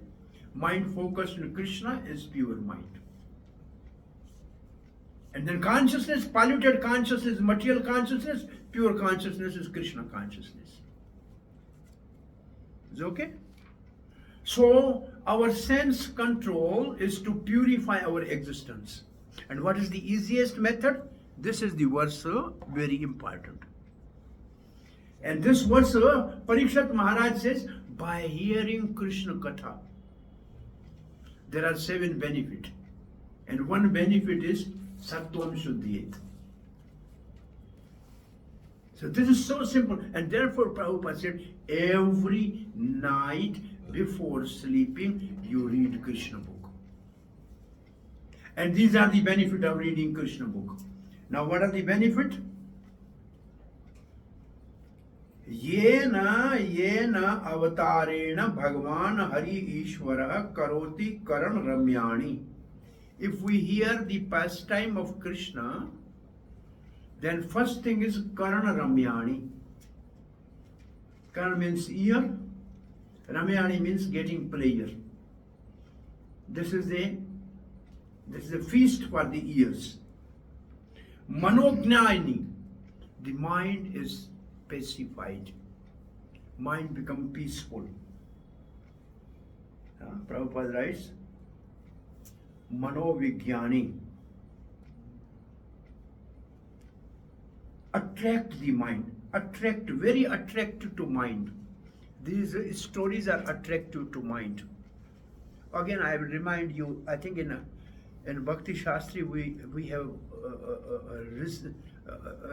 Mind focus on Krishna is pure mind. And then consciousness, polluted consciousness, material consciousness, pure consciousness is Krishna consciousness. Is it okay? So our sense control is to purify our existence. And what is the easiest method? This is the verse very important. And this verse, Parikshit Maharaj says, by hearing Krishna Katha, there are 7 benefits. And one benefit is Sattvam Shuddhiyet. So this is so simple. And therefore Prabhupada said, every night before sleeping, you read Krishna book. And these are the benefit of reading Krishna book. Now what are the benefit? Yena avatarena Bhagavan Hari Ishvara Karoti Karan Ramyani. If we hear the pastime of Krishna, then first thing is Karana Ramyani. Karana means ear, Ramyani means getting pleasure. This is a feast for the ears. Manognani, the mind is pacified. Mind become peaceful. Prabhupada writes, Manovigyani. Attract the mind. Very attractive to mind. These stories are attractive to mind. Again, I will remind you, I think in Bhakti Shastri we have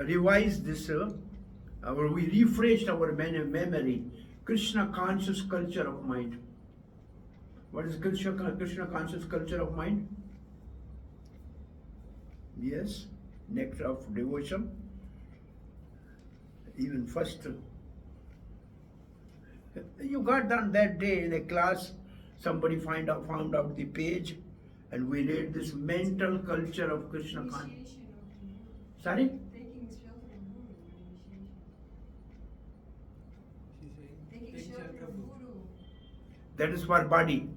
revised this, or we refreshed our memory. Krishna conscious culture of mind. What is Krishna conscious culture of mind? Yes, nectar of devotion. Even first, you got done that day in a class, somebody found out the page, and we read this mental culture of Krishna consciousness. Sorry? Taking shelter of Guru. Taking shelter of Guru. That is for body.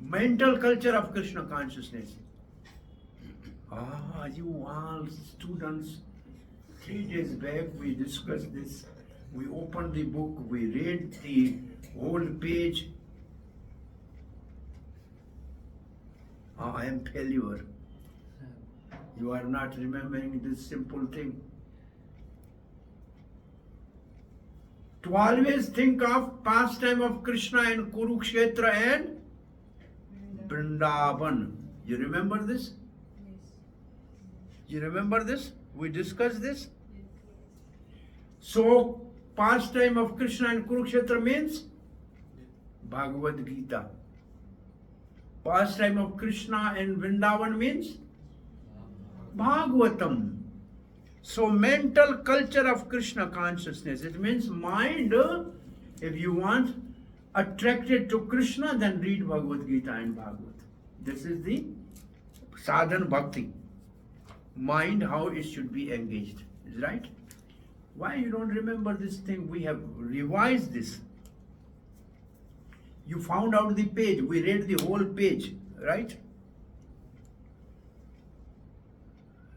Mental culture of Krishna consciousness. You all students, 3 days back we discussed this. We opened the book, we read the whole page. I am failure. You are not remembering this simple thing. To always think of pastime of Krishna in Kurukshetra and Vrindavan. You remember this? Yes. You remember this? We discussed this. So, pastime of Krishna in Kurukshetra means Bhagavad Gita. pastime of Krishna in Vrindavan means Bhagavatam. So mental culture of Krishna consciousness, it means mind, if you want, attracted to Krishna, then read Bhagavad Gita and Bhagavad. This is the sadhan bhakti. Mind, how it should be engaged. Is right? Why you don't remember this thing? We have revised this. You found out the page. We read the whole page. Right?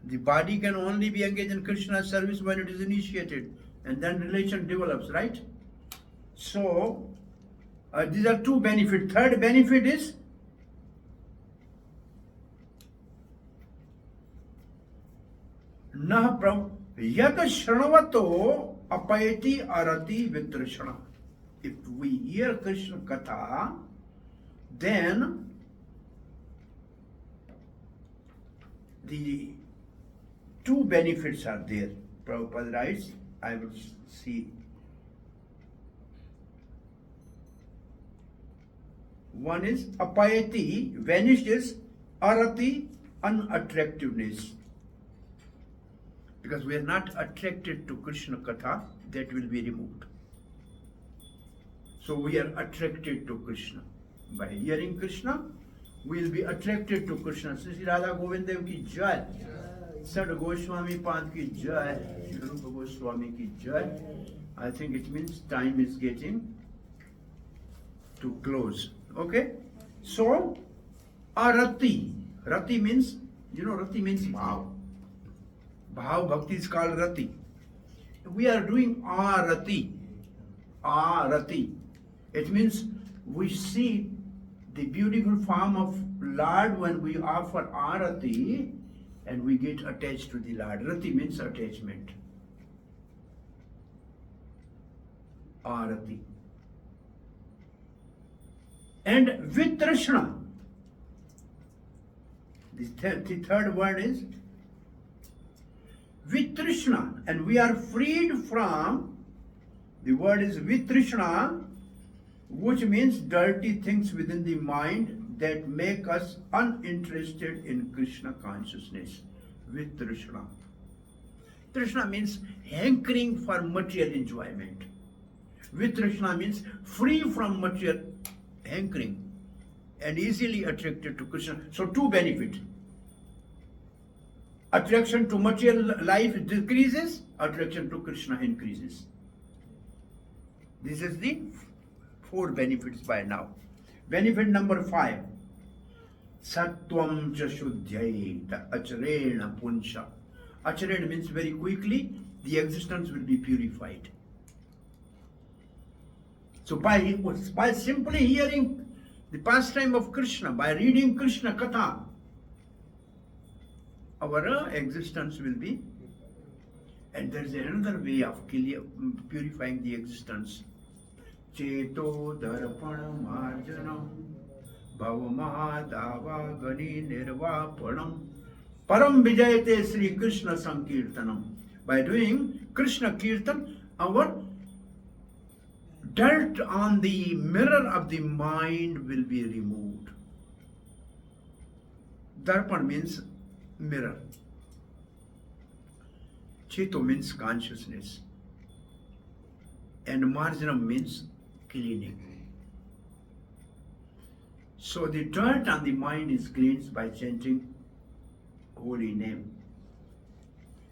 The body can only be engaged in Krishna's service when it is initiated. And then relation develops. Right? So, these are two benefits. Third benefit is Nah Prabhu Yat Shranavato Apayati Arati Vitrashana. If we hear Krishna Katha, then the two benefits are there. Prabhupada writes, I will see. One is apayati, vanishes, arati, unattractiveness. Because we are not attracted to Krishna Katha, that will be removed. So we are attracted to Krishna. By hearing Krishna, we will be attracted to Krishna. Sri Radha Govind Dev ki jai. Sad Goswami Pad ki jai. Rupa Goswami ki jai. I think it means time is getting to close. Okay? So, arati. Rati means, rati means bhav. Bhav bhakti is called rati. We are doing arati. Arati. It means we see the beautiful form of Lord when we offer arati and we get attached to the Lord. Rati means attachment. Arati. And vitrashna. The third word is vitrishna. And we are freed from, the word is vitrishna, which means dirty things within the mind that make us uninterested in Krishna consciousness. Vitrishna. Trishna means hankering for material enjoyment. Vitrishna means free from material hankering and easily attracted to Krishna. So two benefits. Attraction to material life decreases, attraction to Krishna increases. This is the 4 benefits by now. Benefit number 5. Sattvam cha shuddhyayeta acharena punsha. Acharena means very quickly the existence will be purified. So by simply hearing the pastime of Krishna, by reading Krishna Katha, our existence will be, and there is another way of purifying the existence. Cheto darpana marjanam bhavamahadava gani nirvapanam param vijayate Sri Krishna sankirtanam. By doing Krishna kirtan, our dirt on the mirror of the mind will be removed. Darpan means mirror. Cheto means consciousness. And marjanam means cleaning. So the dirt on the mind is cleansed by chanting holy name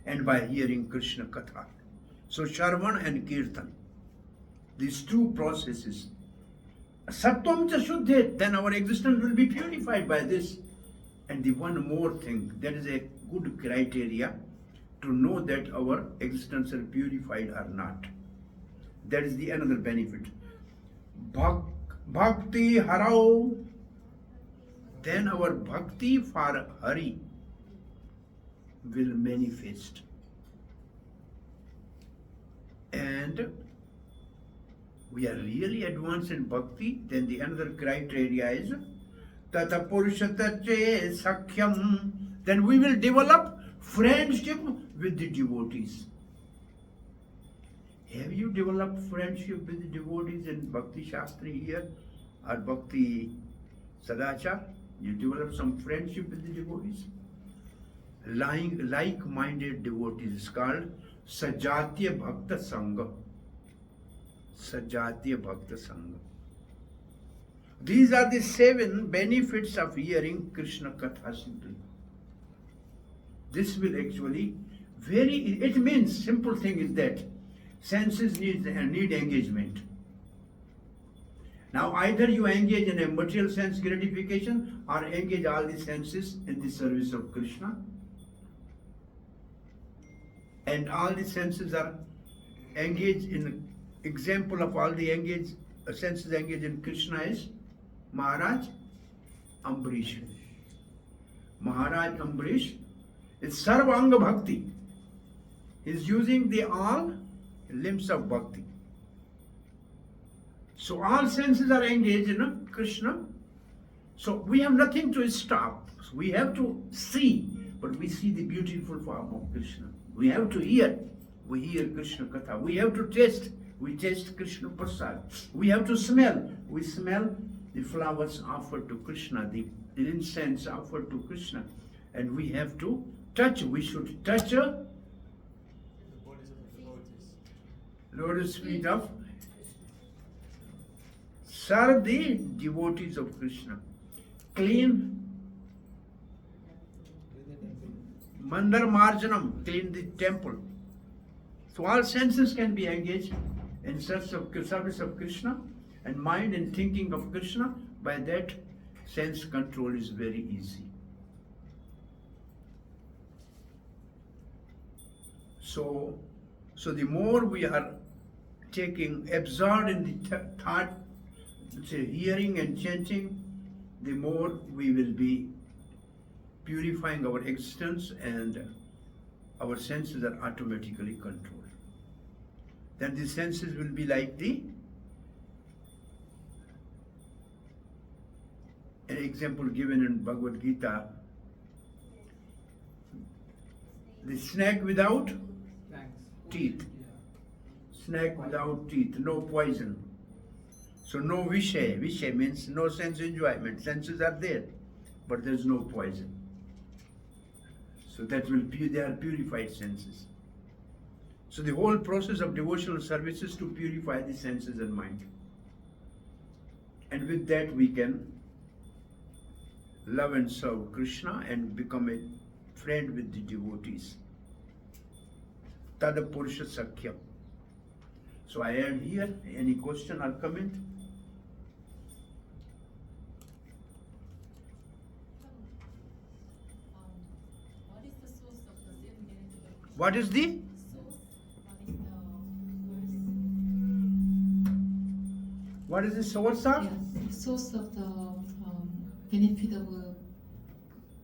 and by hearing Krishna Katha. So Shravan and Kirtan, these two processes. Sattvam cha shuddhe, then our existence will be purified by this. And the one more thing, that is a good criteria to know that our existence is purified or not. That is the another benefit. Bhakti harau, then our bhakti for Hari will manifest. And we are really advanced in bhakti, then the another criteria is Tata Purushatache Sakhyam. Then we will develop friendship with the devotees. Have you developed friendship with the devotees in Bhakti Shastri here or Bhakti Sadachar? You develop some friendship with the devotees. Like-minded devotees is called Sajatiya Bhakta Sangha. Sajatiya Bhakta Sangha. These are the 7 benefits of hearing Krishna Katha simply. This will actually it means, simple thing is that senses need engagement. Now either you engage in a material sense gratification or engage all the senses in the service of Krishna. And all the senses are engaged in, example of all the senses engaged in Krishna is Maharaj Ambarish. Maharaj Ambarish is Sarvanga Bhakti. He is using the all limbs of Bhakti. So all senses are engaged in Krishna. So we have nothing to stop. We have to see, but we see the beautiful form of Krishna. We have to hear. We hear Krishna Katha. We have to taste. We taste Krishna Prasad. We have to smell. We smell the flowers offered to Krishna, the incense offered to Krishna. And we have to touch. We should touch The bodies of the devotees. lotus feet of serve the devotees of Krishna. Clean Mandar Marjanam, clean the temple. So all senses can be engaged in service of Krishna, and mind and thinking of Krishna. By that, sense control is very easy. So the more we are absorbed in the thought, hearing and chanting, the more we will be purifying our existence, and our senses are automatically controlled. Then the senses will be like an example given in Bhagavad Gita, the snake without teeth. Snake without teeth, no poison. So no VIHE. VIHE means no sense enjoyment. Senses are there, but there is no poison. So they are purified senses. So the whole process of devotional service is to purify the senses and mind. And with that we can love and serve Krishna and become a friend with the devotees. Tada Purusha Sakya. So I end here. Any question or comment? What is the source of the What is the source of? Yes, source of the benefit of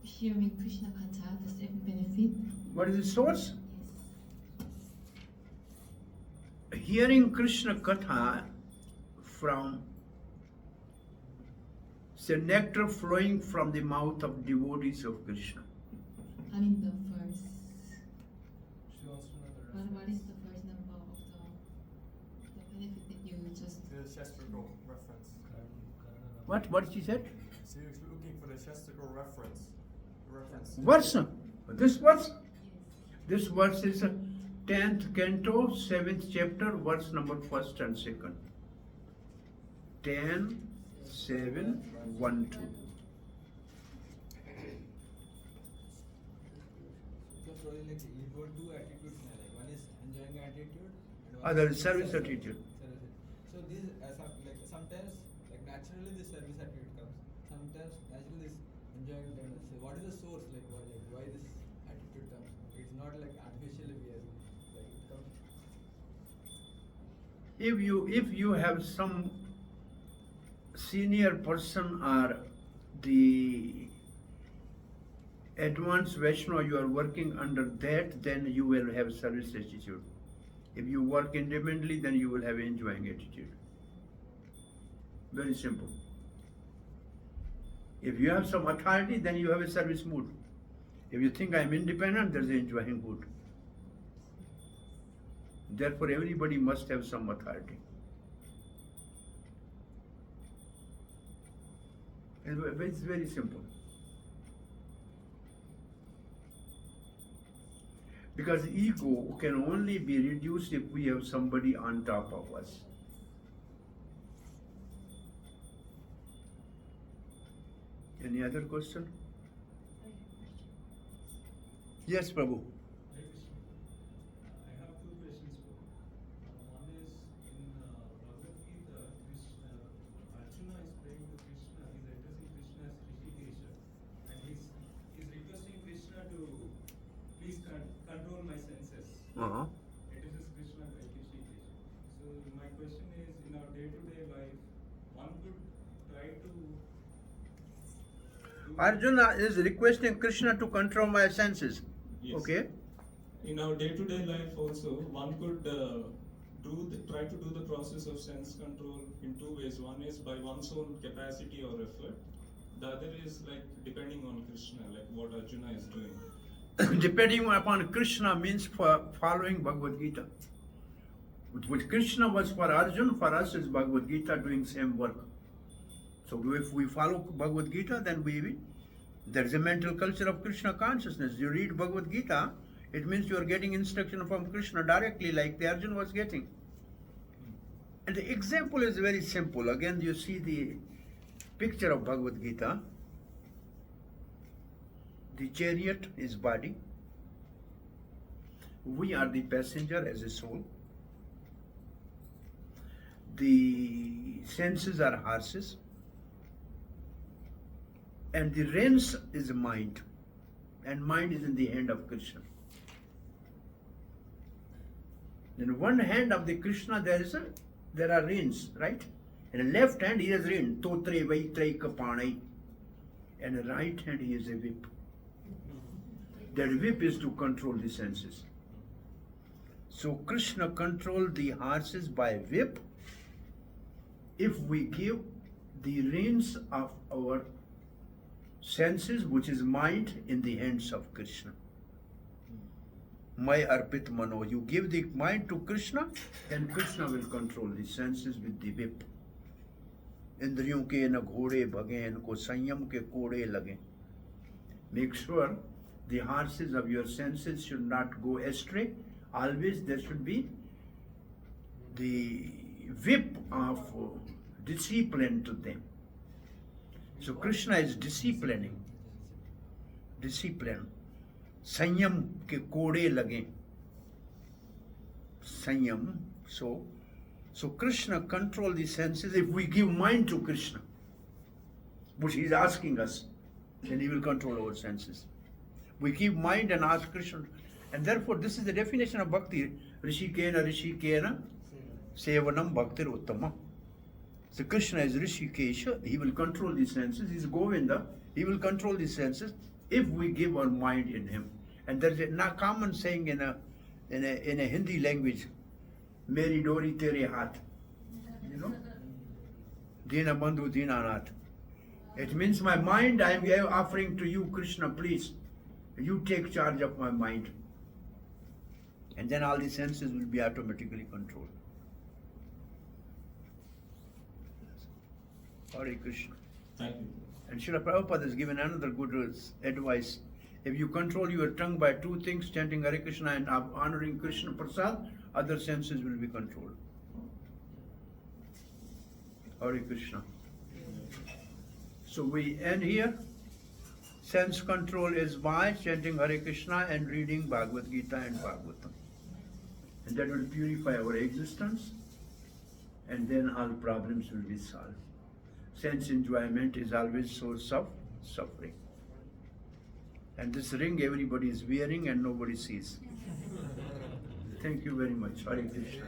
hearing Krishna Katha, the 7 benefit. What is the source? Yes. Hearing Krishna Katha from the nectar flowing from the mouth of devotees of Krishna. I mean the first. She wants to know the What is the first number of the benefit that you just? The Shastrical reference. What she said? So you're looking for the Shastrical reference. Verse. This verse? This verse is 10th canto, 7th chapter, verse number 1st and 2nd. 10, 7, 1, 2. So probably like you got 2 attitudes now. Like one is enjoying attitude, and one Other is service attitude. So these sometimes like naturally the service attitude comes. Sometimes naturally this enjoying attitude. So what is the source? Like why this attitude comes? It's not like artificially we are like it comes. If you have some senior person or the advanced Vaishnava you are working under that, then you will have service attitude. If you work independently, then you will have enjoying attitude. Very simple. If you have some authority, then you have a service mood. If you think I am independent, there is an enjoying mood. Therefore, everybody must have some authority. It's very simple. Because ego can only be reduced if we have somebody on top of us. Any other question? Yes, Prabhu. Hare Krishna. I have two questions. One is in Bhagavad Gita, Krishna, Arjuna is praying to Krishna. He's addressing Krishna as Rishikesha, and he's requesting Krishna to please control my senses. Uh-huh. It is Krishna like Rishikesha. So my question is, in our day-to-day life, one could try to Arjuna is requesting Krishna to control my senses. Yes. Okay. In our day-to-day life also, one could try to do the process of sense control in two ways. One is by one's own capacity or effort. The other is like depending on Krishna, like what Arjuna is doing. Depending upon Krishna means for following Bhagavad Gita. Which Krishna was for Arjuna, for us is Bhagavad Gita doing same work. So if we follow Bhagavad Gita, then there is a mental culture of Krishna consciousness. You read Bhagavad Gita, it means you are getting instruction from Krishna directly, like the Arjuna was getting. And the example is very simple. Again, you see the picture of Bhagavad Gita. The chariot is body. We are the passenger as a soul. The senses are horses. And the reins is mind. And mind is in the hand of Krishna. In one hand of the Krishna there are reins, right? In the left hand he has rein, totre vaitre kapanai. And in the right hand he has a whip. That whip is to control the senses. So Krishna controlled the horses by whip. If we give the reins of our senses, which is mind, in the hands of Krishna. Mai arpit mano. You give the mind to Krishna, then Krishna will control the senses with the whip. इंद्रियों के न घोड़े भगे, इनको संयम के कोड़े लगे. Make sure the horses of your senses should not go astray. Always there should be the whip of discipline to them. So Krishna is disciplining. Discipline. Sanyam ke kode lage. Sanyam. So Krishna control the senses. If we give mind to Krishna, which he is asking us, then he will control our senses. We keep mind and ask Krishna. And therefore this is the definition of bhakti. Rishikena sevanam bhaktir uttama. So Krishna is Rishikesha, he will control the senses. He is Govinda, he will control the senses if we give our mind in him. And there is a common saying in a Hindi language, Meri dori tere haath. You know? Dina bandhu dina nath. It means my mind I am offering to you, Krishna, please. You take charge of my mind. And then all the senses will be automatically controlled. Hare Krishna. Thank you. And Srila Prabhupada has given another good advice. If you control your tongue by two things, chanting Hare Krishna and honoring Krishna Prasad, other senses will be controlled. Hare Krishna. So we end here. Sense control is by chanting Hare Krishna and reading Bhagavad Gita and Bhagavatam. And that will purify our existence, and then all problems will be solved. Sense enjoyment is always source of suffering. And this ring everybody is wearing and nobody sees. Thank you very much. Hare Krishna.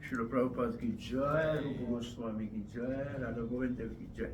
Srila Prabhupada ki jai, Rupa Goswami ki jai, Radha Govinda ki jai.